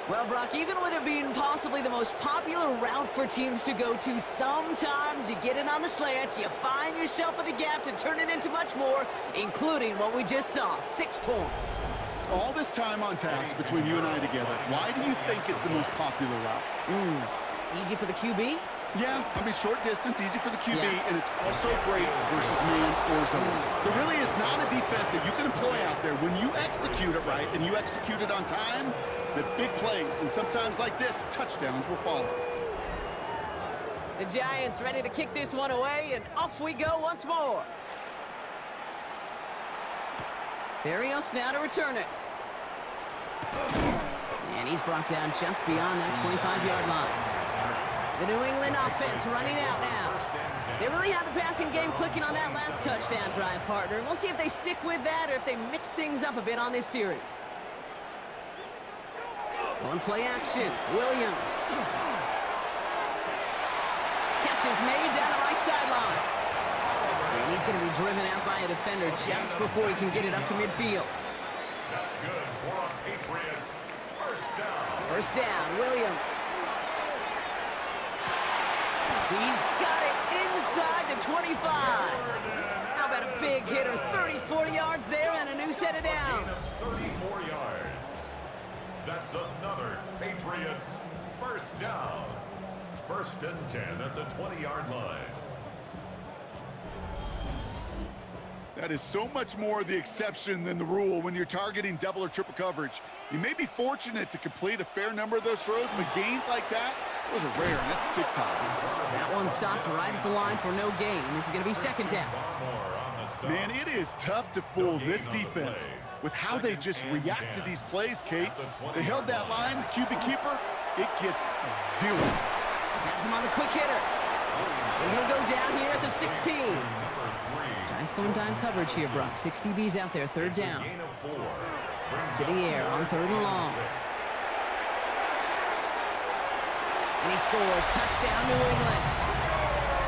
Well, Brock, even with it being possibly the most popular route for teams to go to, sometimes you get it on the slant, you find yourself in the gap to turn it into much more, including what we just saw, 6 points. All this time on task between you and I together, why do you think it's the most popular route? Easy for the QB? Yeah, I mean, short distance, easy for the QB, and it's also great versus man or zone. There really is not a defense that you can employ out there. When you execute it right and you execute it on time, the big plays, and sometimes like this, touchdowns will follow. The Giants ready to kick this one away, and off we go once more. Barrios now to return it. And he's brought down just beyond that 25-yard line. The New England offense running out now. They really have the passing game clicking on that last touchdown drive, partner. We'll see if they stick with that or if they mix things up a bit on this series. On play action, Williams. Catch is made down the right sideline. And he's going to be driven out by a defender just before he can get it up to midfield. That's good for a Patriots. First down. First down, Williams. He's got it inside the 25. How about a big hitter? 30, 40 yards there and a new set of downs. 34 yards. That's another Patriots first down. First and 10 at the 20-yard line. That is so much more the exception than the rule when you're targeting double or triple coverage. You may be fortunate to complete a fair number of those throws, but gains like that, those are rare, and that's big time. That one stopped right at the line for no gain. This is going to be second down. Man, it is tough to fool this defense with how they just react to these plays, Kate. They held that line, the QB keeper, it gets 0. Has him on the quick hitter. And he'll go down here at the 16. Giants going dime coverage here, Brock. 6 DBs out there, third down. To the air on third and long. And he scores. Touchdown, New England.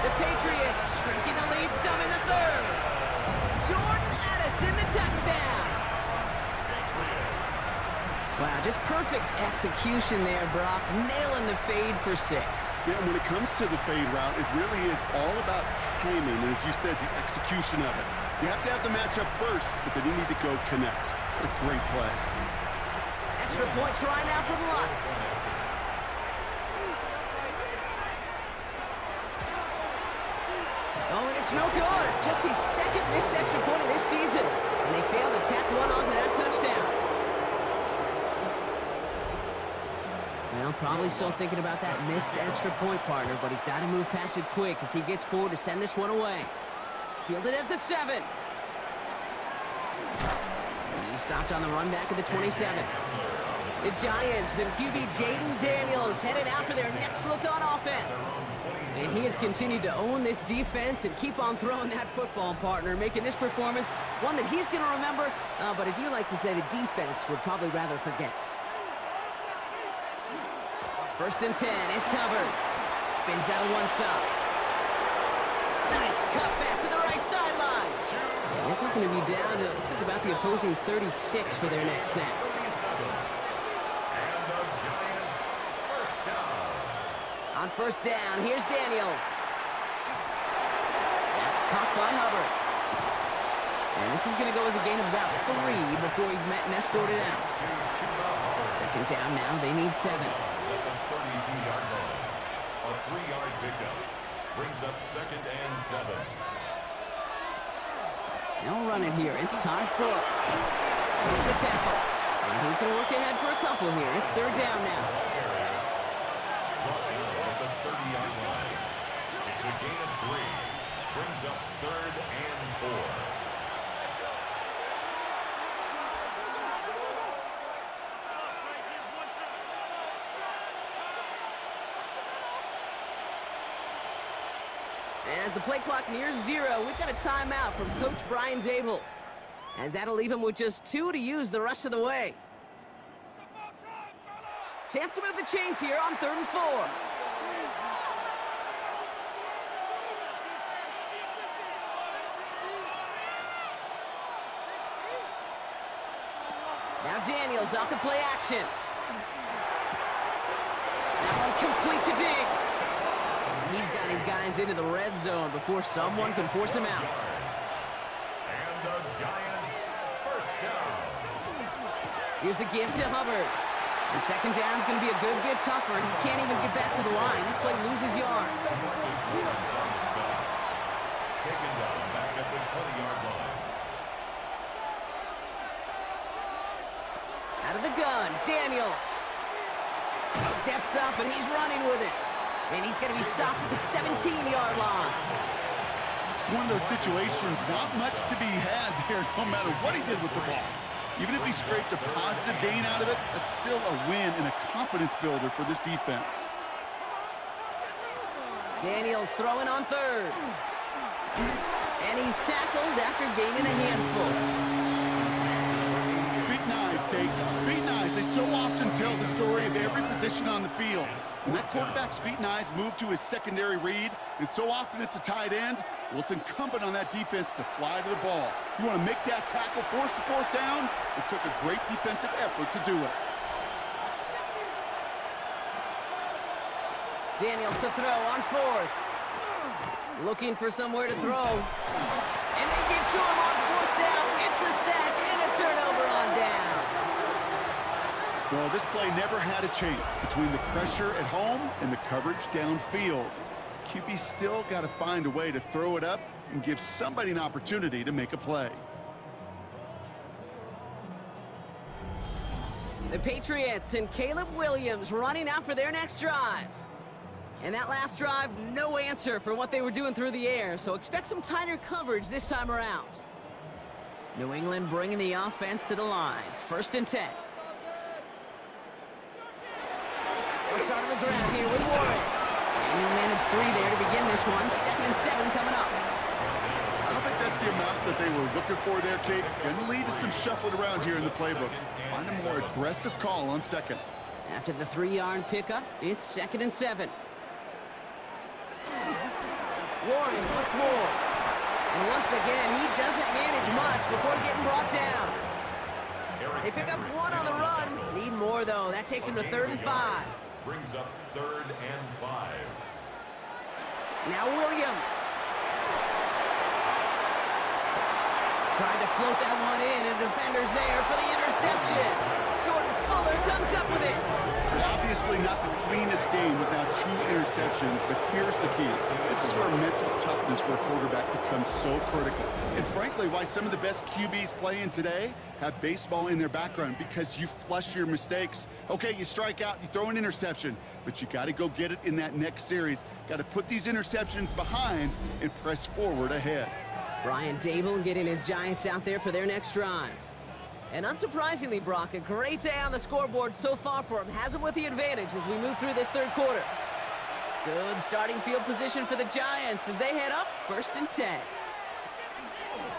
The Patriots shrinking the lead some in the third. Jordan Addison, the touchdown. Wow, just perfect execution there, Brock. Nailing the fade for 6. Yeah, when it comes to the fade route, it really is all about timing. And as you said, the execution of it. You have to have the matchup first, but then you need to go connect. What a great play. Extra point try now from Lutz. Oh, and it's no good. Just his second missed extra point of this season. And they failed to tack one onto that touchdown. Well, probably still thinking about that missed extra point, partner, but he's got to move past it quick as he gets forward to send this one away. Fielded at the 7. He stopped on the run back at the 27. The Giants and QB Jaden Daniels headed out for their next look on offense. And he has continued to own this defense and keep on throwing that football, partner, making this performance one that he's going to remember, but as you like to say, the defense would probably rather forget. First and 10, it's Hubbard. Spins out of one stop. Nice cut back to the right sideline. And this is going to be down to, looks like about the opposing 36 for their next snap. And the Giants first down. On first down, here's Daniels. That's caught by Hubbard. And this is going to go as a gain of about 3 before he's met and escorted out. Second down now, they need 7. 32-yard line. A 3-yard pickup brings up second and 7. They'll run it here. It's Taj Brooks. It's a tackle. And he's going to work ahead for a couple here. It's third down now. Brought down at the 30-yard line. It's a gain of 3. Brings up third and 4. As the play clock nears 0, we've got a timeout from Coach Brian Dable, as that'll leave him with just 2 to use the rest of the way. Chance to move the chains here on third and 4. Now Daniels off the play action. That one complete to Diggs. He's got his guys into the red zone before someone can force him out. And the Giants first down. Here's a give to Hubbard. And second down is going to be a good bit tougher. He can't even get back to the line. This play loses yards. Taken down back at the 20-yard line. Out of the gun, Daniels. Steps up and he's running with it. And he's going to be stopped at the 17-yard line. It's one of those situations, not much to be had there, no matter what he did with the ball. Even if he scraped a positive gain out of it, that's still a win and a confidence builder for this defense. Daniels throwing on third. And he's tackled after gaining a handful. Feet nice, Kate. Feet nice. They so often tell the story of every position on the field. When that quarterback's feet nice move to his secondary read, and so often it's a tight end, well, it's incumbent on that defense to fly to the ball. You want to make that tackle, force the fourth down? It took a great defensive effort to do it. Daniels to throw on fourth. Looking for somewhere to throw. And they get to him on fourth down. It's a sack and a turnover on down. Well, this play never had a chance between the pressure at home and the coverage downfield. QB still got to find a way to throw it up and give somebody an opportunity to make a play. The Patriots and Caleb Williams running out for their next drive. And that last drive, no answer for what they were doing through the air, so expect some tighter coverage this time around. New England bringing the offense to the line. 1st and 10. They'll start on the ground here with Warren. And he'll manage 3 there to begin this one. 2nd and 7 coming up. I don't think that's the amount that they were looking for there, Kate. Going to lead to some shuffling around here in the playbook. Find a more aggressive call on 2nd. After the 3-yard pickup, it's 2nd and 7. Warren once more. And once again, he doesn't manage much before getting brought down. They pick up 1 on the run. Need more, though. That takes him to 3rd and 5. Brings up 3rd and 5. Now Williams. Trying to float that one in, and defender's there for the interception. Jordan Fuller comes up with it. Obviously not the cleanest game without 2 interceptions, but here's the key. This is where mental toughness for a quarterback becomes so critical. And frankly, why some of the best QBs playing today have baseball in their background, because you flush your mistakes. Okay, you strike out, you throw an interception, but you got to go get it in that next series. Got to put these interceptions behind and press forward ahead. Brian Dable getting his Giants out there for their next drive. And unsurprisingly, Brock, a great day on the scoreboard so far for him. Has him with the advantage as we move through this 3rd quarter. Good starting field position for the Giants as they head up 1st and 10.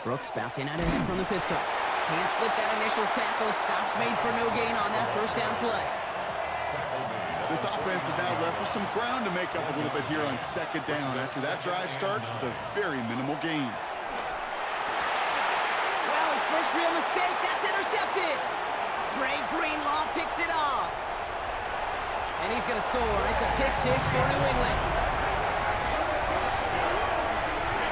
Brooks bouncing out ahead from the pistol. Can't slip that initial tackle. Stops made for no gain on that 1st down play. This offense is now left with some ground to make up a little bit here on 2nd down after that drive starts with a very minimal gain. Well, his first real mistake, that's intercepted. Dre Greenlaw picks it off. And he's going to score. It's a pick 6 for New England.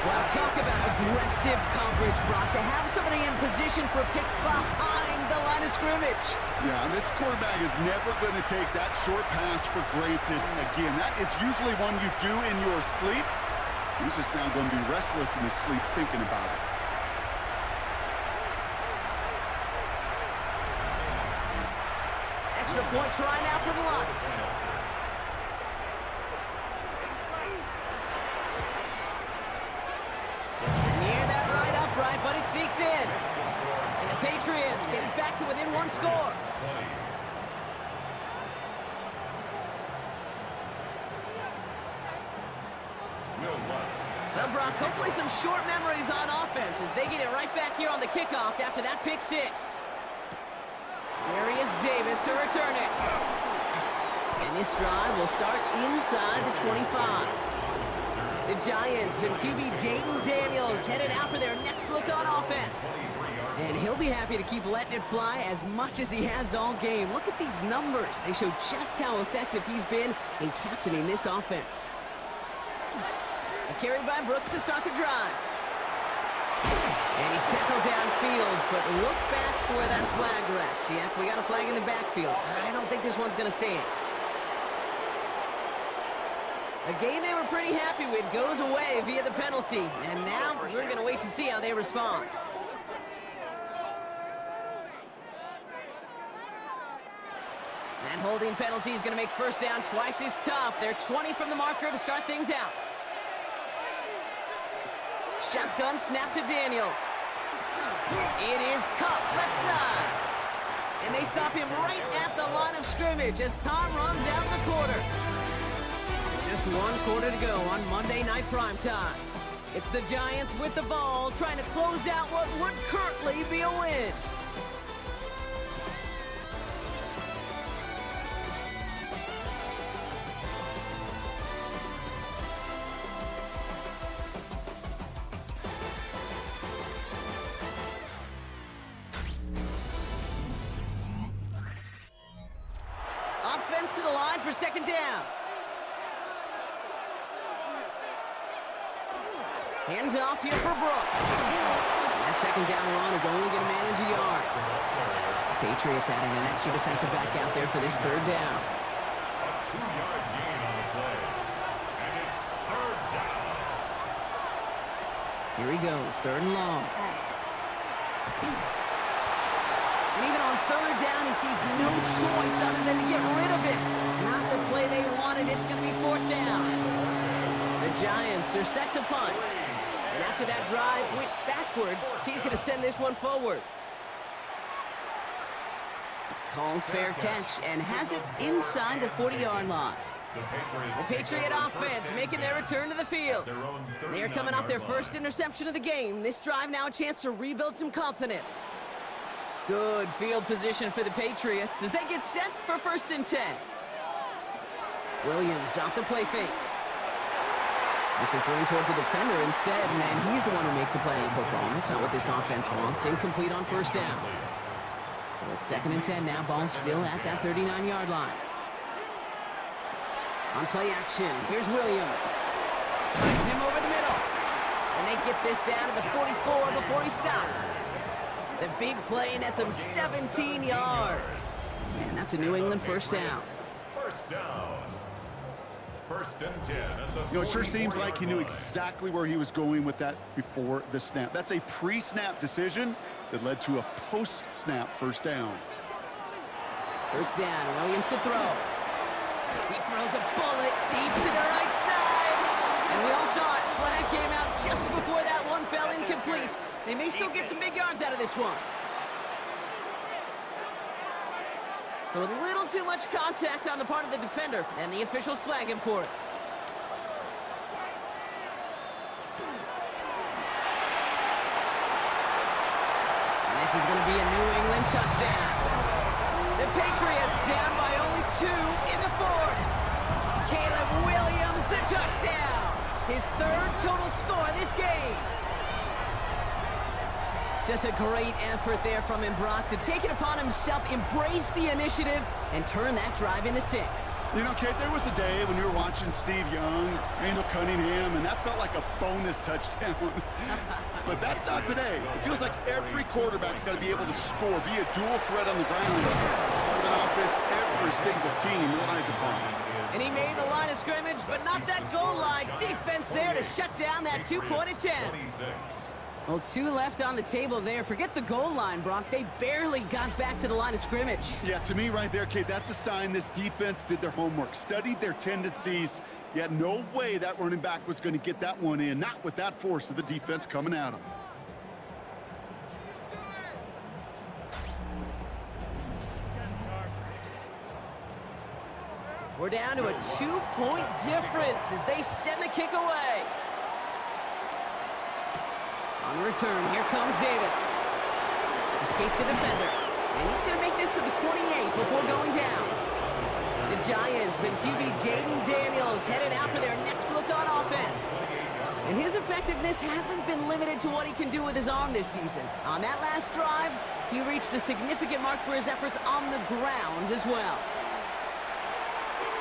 Well, talk about aggressive coverage, Brock. To have somebody in position for a pick behind the line of scrimmage. Yeah, and this quarterback is never going to take that short pass for granted. Again, that is usually one you do in your sleep. He's just now going to be restless in his sleep thinking about it. Extra point try now from Lutz. Near that right upright, but it sneaks in. And the Patriots get it back to within 1 score. So, Brock, hopefully some short memories on offense as they get it right back here on the kickoff after that pick 6. Darius Davis to return it. And this drive will start inside the 25. The Giants and QB Jaden Daniels headed out for their next look on offense. And he'll be happy to keep letting it fly as much as he has all game. Look at these numbers. They show just how effective he's been in captaining this offense. A carry by Brooks to start the drive. And he's tackled downfield, but look back for where that flag rests. Yep, we got a flag in the backfield. I don't think this one's going to stand. A game they were pretty happy with goes away via the penalty. And now we're going to wait to see how they respond. That holding penalty is going to make first down twice as tough. They're 20 from the marker to start things out. Shotgun snap to Daniels. It is Cup, left side. And they stop him right at the line of scrimmage as Tom runs out the quarter. Just one quarter to go on Monday Night Primetime. It's the Giants with the ball, trying to close out what would currently be a win. Offense to the line for second down. Hand off here for Brooks. That second down run is only going to manage a yard. Patriots adding an extra defensive back out there for this third down. A 2-yard gain on the play. And it's third down. Here he goes, third and long. And even on third down, he sees no choice other than to get rid of it. Not the play they wanted. It's going to be fourth down. The Giants are set to punt. And after that drive went backwards, he's going to send this one forward. Calls fair catch and has it inside the 40-yard line. The Patriot offense making their return to the field. They are coming off their first interception of the game. This drive now a chance to rebuild some confidence. Good field position for the Patriots as they get set for 1st and 10. Williams off the play fake. This is thrown towards a defender instead, and he's the one who makes a play in football. That's not what this offense wants. Incomplete on first down. So it's 2nd and 10 now. Ball still at that 39-yard line. On play action, here's Williams. Finds him over the middle. And they get this down to the 44 before he stopped. The big play nets him 17 yards. And that's a New England first down. First down. 1st and 10 at the You know, it sure seems like he knew exactly where he was going with that before the snap. That's a pre-snap decision that led to a post-snap first down. First down, Williams to throw. He throws a bullet deep to the right side. And we all saw it. Flag came out just before that one fell incomplete. They may still get some big yards out of this one. So a little too much contact on the part of the defender, and the officials flag him for it. And this is going to be a New England touchdown. The Patriots down by only 2 in the 4th. Caleb Williams, the touchdown. His 3rd total score this game. Just a great effort there from him, Brock, to take it upon himself, embrace the initiative, and turn that drive into 6. You know, Kate, there was a day when you were watching Steve Young, Randall Cunningham, and that felt like a bonus touchdown. But that's not today. It feels like every quarterback's got to be able to score, be a dual threat on the ground. It's part of an offense every single team relies upon. And he made the line of scrimmage, but not that goal line. Defense there to shut down that 2-point attempt. Well, 2 left on the table there. Forget the goal line, Brock. They barely got back to the line of scrimmage. Yeah, to me right there, Kate, that's a sign this defense did their homework, studied their tendencies, yet no way that running back was going to get that one in, not with that force of the defense coming at him. We're down to a 2-point difference as they send the kick away. On return, here comes Davis. Escapes the defender. And he's going to make this to the 28 before going down. The Giants and QB Jaden Daniels headed out for their next look on offense. And his effectiveness hasn't been limited to what he can do with his arm this season. On that last drive, he reached a significant mark for his efforts on the ground as well.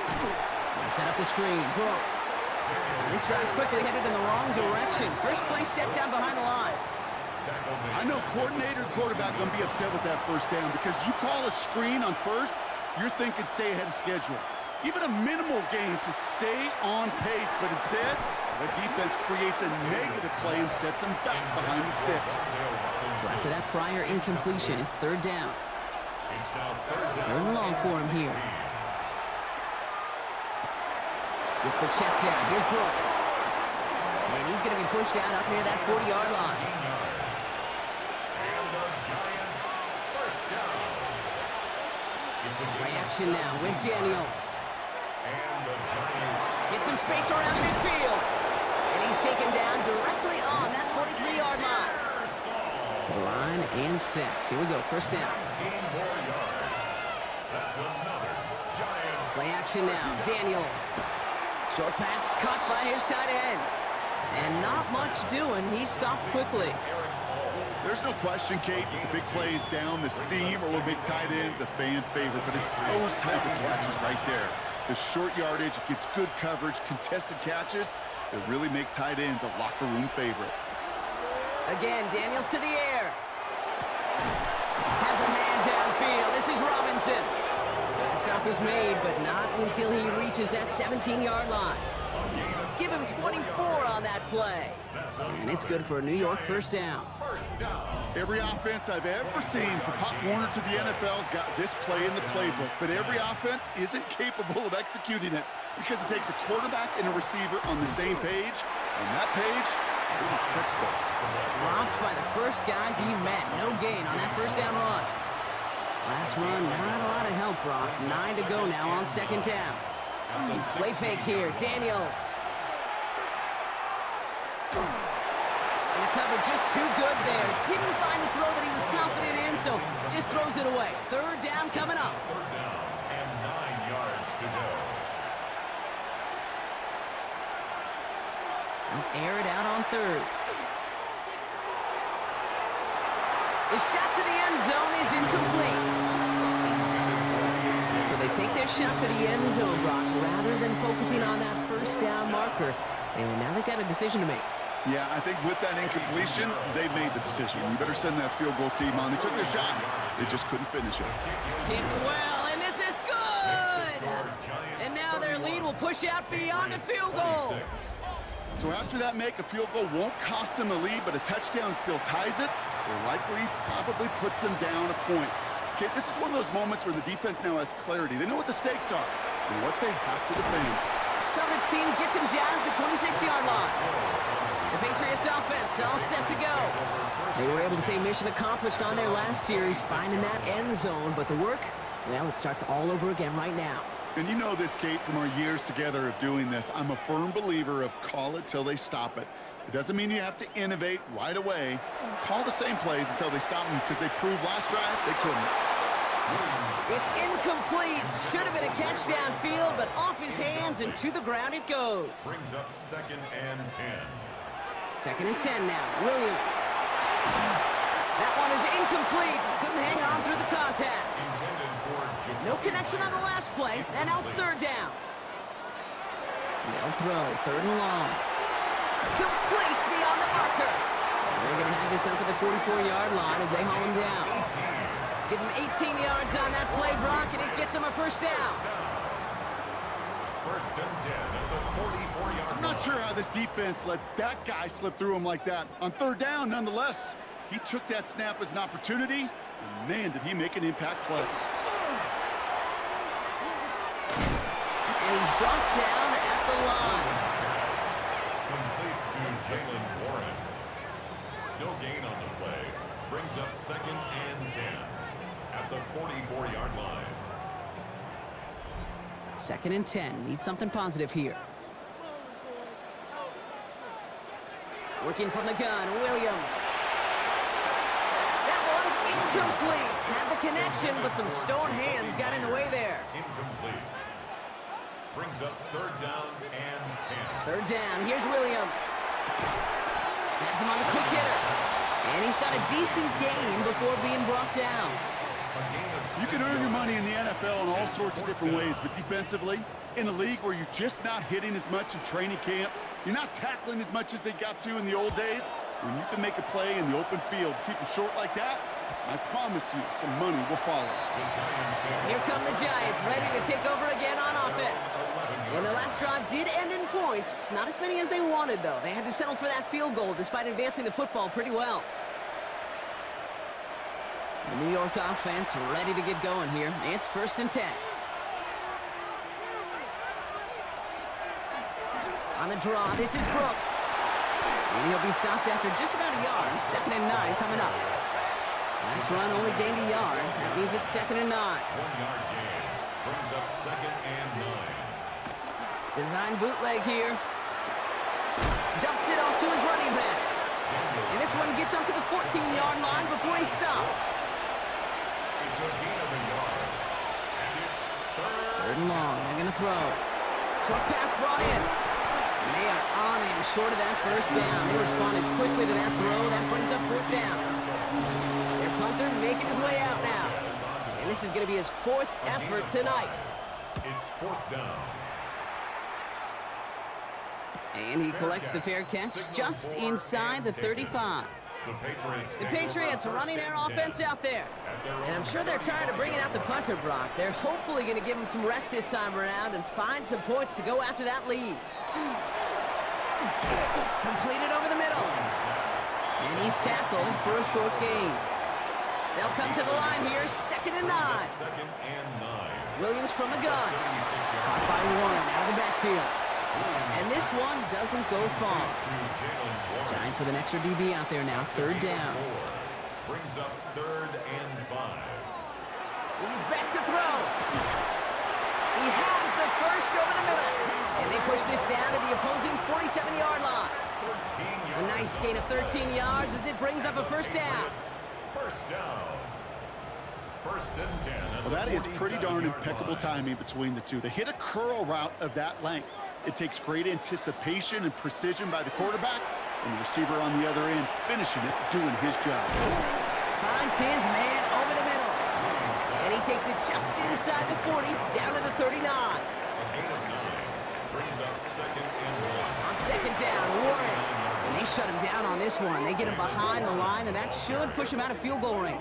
They set up the screen. Brooks. This drive's quickly headed in the wrong direction. First play set down behind the line. I know coordinator quarterback going to be upset with that first down because you call a screen on first, you're thinking stay ahead of schedule. Even a minimal gain to stay on pace, but instead, the defense creates a negative play and sets them back behind the sticks. So after that prior incompletion, it's 3rd down. It's now third and long for him here. Gets the check down. Here's Brooks. And he's going to be pushed out up near that 40-yard line. And the Giants first down. Play action now with Daniels. And the Giants Gets some space around midfield. And he's taken down directly on that 43-yard line. To the line and set. Here we go, first down. 15 more yards. That's another Giants. Play action now, Daniels. Short pass caught by his tight end. And not much doing. He stopped quickly. There's no question, Kate, that the big plays down the seam or with big tight ends a fan favorite, but it's those type of catches right there. The short yardage, it gets good coverage, contested catches that really make tight ends a locker room favorite. Again, Daniels to the air. Has a man downfield. This is Robinson. The stop is made, but not until he reaches that 17-yard line. Give him 24 on that play. And it's good for a New York first down. Every offense I've ever seen from Pop Warner to the NFL's got this play in the playbook, but every offense isn't capable of executing it because it takes a quarterback and a receiver on the same page. On that page, it was textbook. Dropped by the first guy he met. No gain on that first down run. Last run, not a lot of help, Brock. 9 to go now on second down. Play fake here, Daniels. And the cover just too good there. Didn't find the throw that he was confident in, so just throws it away. Third down coming up. Third down and 9 yards to go. Air it out on third. The shot to the end zone is incomplete. So they take their shot for the end zone, Brock, rather than focusing on that first down marker. And now they've got a decision to make. Yeah, I think with that incompletion, they've made the decision. You better send that field goal team on. They took their shot. They just couldn't finish it. Kicked well, and this is good! And now their lead will push out beyond the field goal. So after that make, a field goal won't cost them the lead, but a touchdown still ties it, or likely probably puts them down a point. Okay, this is one of those moments where the defense now has clarity. They know what the stakes are and what they have to defend. Coverage team gets him down at the 26-yard line. The Patriots offense all set to go. They were able to say mission accomplished on their last series, finding that end zone, but the work, well, it starts all over again right now. And you know this, Kate, from our years together of doing this. I'm a firm believer of call it till they stop it. It doesn't mean you have to innovate right away. Call the same plays until they stop them because they proved last drive they couldn't. It's incomplete. Should have been a catch downfield, but off his hands and to the ground it goes. Brings up 2nd and 10. 2nd and 10 now. Williams. That one is incomplete. Couldn't hang on through the contact. No connection on the last play, and now it's third down. They'll throw, 3rd and long. Complete beyond the marker. And they're going to have this up at the 44-yard line as they haul him down. Give him 18 yards on that play, Brock, and it gets him a first down. 1st and 10 at the 44-yard line. I'm not sure how this defense let that guy slip through him like that. On 3rd down, nonetheless, he took that snap as an opportunity, and man, did he make an impact play. And he's brought down at the line. Complete to Jalen Warren. No gain on the play. Brings up 2nd and 10 at the 44-yard line. 2nd and 10. Need something positive here. Working from the gun, Williams. That one's incomplete. Had the connection, but some stone hands got in the way there. Incomplete. Brings up 3rd down and 10. 3rd down. Here's Williams. Has him on the quick hitter. And he's got a decent gain before being brought down. You can earn your money in the NFL in all sorts of different ways, but defensively, in a league where you're just not hitting as much in training camp, you're not tackling as much as they got to in the old days, when you can make a play in the open field, keep them short like that, I promise you some money will follow. Here come the Giants, ready to take over again on offense. And the last drive did end in points. Not as many as they wanted, though. They had to settle for that field goal despite advancing the football pretty well. The New York offense ready to get going here. It's 1st and 10. On the draw, this is Brooks. And he'll be stopped after just about a yard. 2nd and 9 coming up. Last run only gained a yard. That means it's 2nd and 9. 1 yard gain. Brings up 2nd and 9. Design bootleg here. Dumps it off to his running back. And this one gets up to the 14-yard line before he's stopped. It's a gain of a yard. And it's 3rd and long. They're going to throw. Short pass brought in. And they are on him short of that 1st down. They responded quickly to that throw. That brings up 4th down. Their punter making his way out now. And this is going to be his 4th effort tonight. It's 4th down. And he collects the fair catch just inside the 35. The Patriots running their offense out there. And I'm sure they're tired of bringing out the punter, Brock. They're hopefully going to give him some rest this time around and find some points to go after that lead. Completed over the middle. And he's tackled for a short gain. They'll come to the line here, 2nd and 9. 2nd and 9. Williams from the gun. Caught by Warren out of the backfield. And this one doesn't go far. Giants with an extra DB out there now, 3rd down. Brings up 3rd and 5. He's back to throw. He has the first over the middle. And they push this down to the opposing 47-yard line. A nice gain of 13 yards as it brings up a 1st down. 1st down. 1st and 10. Well, that is pretty darn impeccable timing between the two. To hit a curl route of that length, it takes great anticipation and precision by the quarterback, and the receiver on the other end finishing it, doing his job. Finds his man over the middle. And he takes it just inside the 40, down to the 39. Brings up 2nd and 1. On 2nd down, Warren. And they shut him down on this one. They get him behind the line, and that should push him out of field goal range.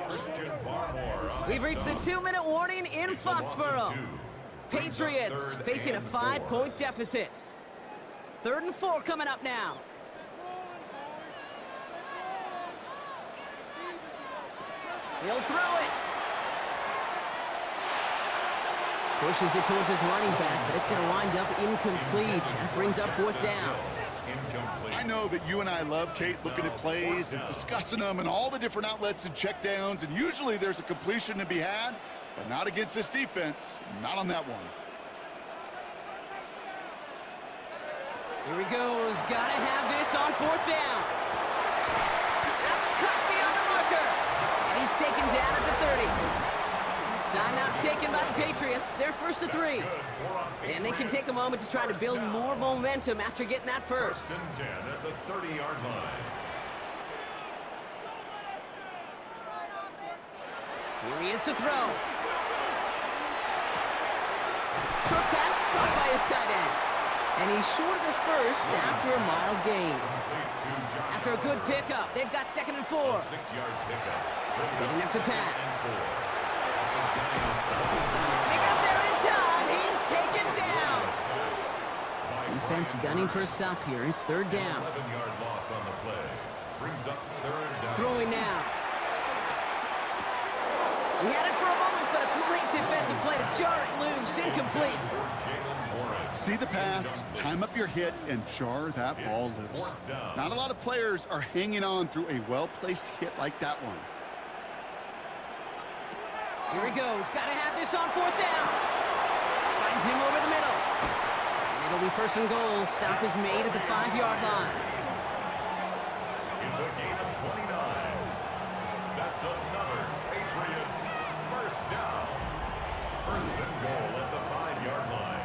We've reached the 2-minute warning in Foxborough. Patriots facing a 5-point deficit. 3rd and 4 coming up now. He'll throw it. Pushes it towards his running back, but it's going to wind up incomplete. That brings up 4th down. I know that you and I love, Kate, looking at plays and discussing them and all the different outlets and checkdowns, and usually there's a completion to be had, but not against this defense, not on that one. Here he goes, gotta have this on 4th down. That's cut beyond the marker, and he's taken down at the 30. Timeout taken by the Patriots, they're 1st and 3. And they can take a moment to try to build more momentum after getting that first. 1st and 10 at the 30-yard line. Here he is to throw. Short pass caught by his tight end. And he's short of the first after a mild gain. After a good pickup, they've got 2nd and 4. 6-yard pickup. Setting up the pass. They got there in time. He's taken down. Defense gunning for a stop here. It's 3rd down. 11-yard loss on the play. Brings up 3rd down. Throwing now. He had it for a moment, but a great defensive play to jar it loose. Incomplete. See the pass, time up your hit, and jar that ball loose. Not a lot of players are hanging on through a well-placed hit like that one. Here he goes. Got to have this on 4th down. Finds him over the middle. And it'll be 1st and goal. Stop is made at the 5-yard line. It's a gain of 29. That's another Patriots 1st down. 1st and goal at the 5-yard line.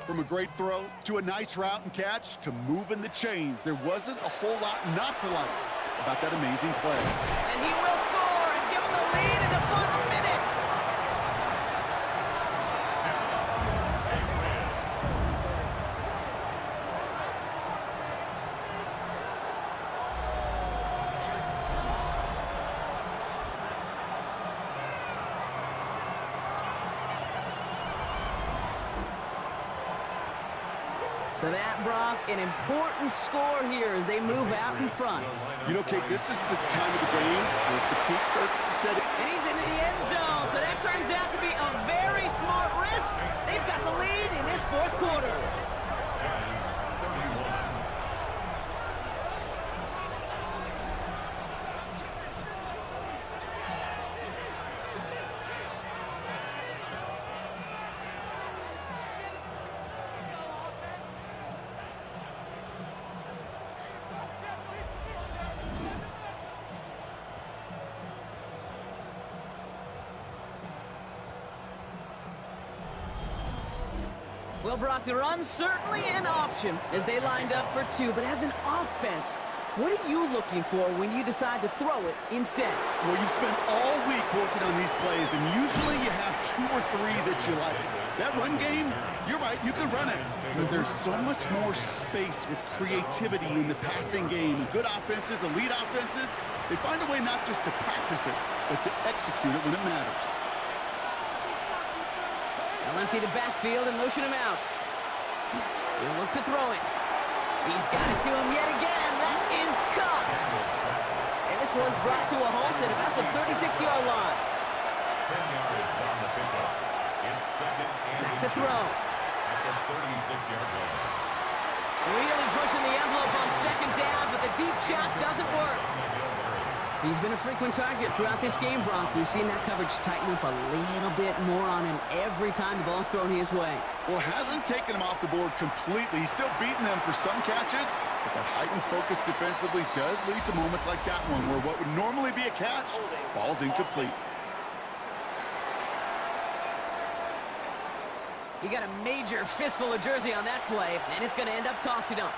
From a great throw to a nice route and catch to moving the chains, there wasn't a whole lot not to like about that amazing play. And he will score and give him the lead in the final minute. So that, Brock, an important score here as they move out in front. You know, Kate, this is the time of the game where fatigue starts to set in. And he's into the end zone, so that turns out to be a very smart risk. They've got the lead in this fourth quarter. Giants 31. Well, Brock, the run's certainly an option as they lined up for two, but as an offense, what are you looking for when you decide to throw it instead? Well, you've spent all week working on these plays, and usually you have 2 or 3 that you like. That run game, you're right, you can run it. But there's so much more space with creativity in the passing game. Good offenses, elite offenses, they find a way not just to practice it, but to execute it when it matters. They'll empty the backfield and motion him out. He'll look to throw it. He's got it to him yet again. That is caught. And this one's brought to a halt at about the 36-yard line. 10 yards on the pickup. It's second and Back to throw. at the 36-yard line. Really pushing the envelope on second down, but the deep shot doesn't work. He's been a frequent target throughout this game, Brock. We've seen that coverage tighten up a little bit more on him every time the ball's thrown his way. Well, it hasn't taken him off the board completely. He's still beating them for some catches, but that heightened focus defensively does lead to moments like that one where what would normally be a catch falls incomplete. He got a major fistful of jersey on that play, and it's going to end up costing him.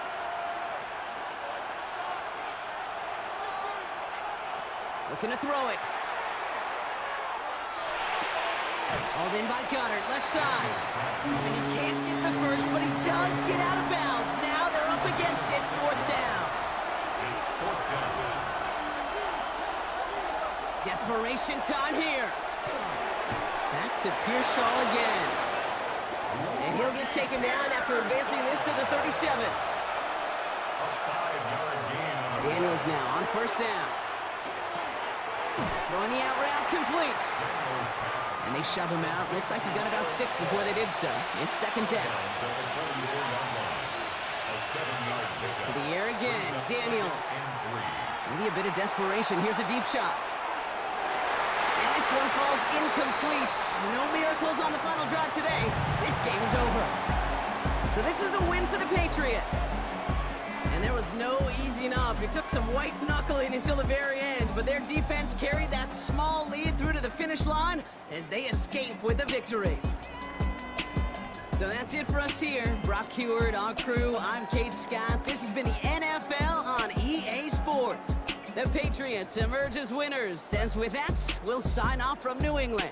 Looking to throw it. Hauled in by Goddard, left side. And he can't get the first, but he does get out of bounds. Now they're up against it, fourth down. It's fourth down. Desperation time here. Back to Pearsall again. And he'll get taken down after advancing this to the 37. A 5-yard gain on the Daniels now on first down. Throwing the out route complete. And they shove him out. Looks like he got about 6 before they did so. It's second down. To the air again. Daniels. Maybe a bit of desperation. Here's a deep shot. And this one falls incomplete. No miracles on the final drive today. This game is over. So this is a win for the Patriots. And there was no easing up. It took some white knuckling until the very end, but their defense carried that small lead through to the finish line as they escape with a victory. So that's it for us here. Brock Heward, our crew, I'm Kate Scott. This has been the NFL on EA Sports. The Patriots emerge as winners, as with that, we'll sign off from New England.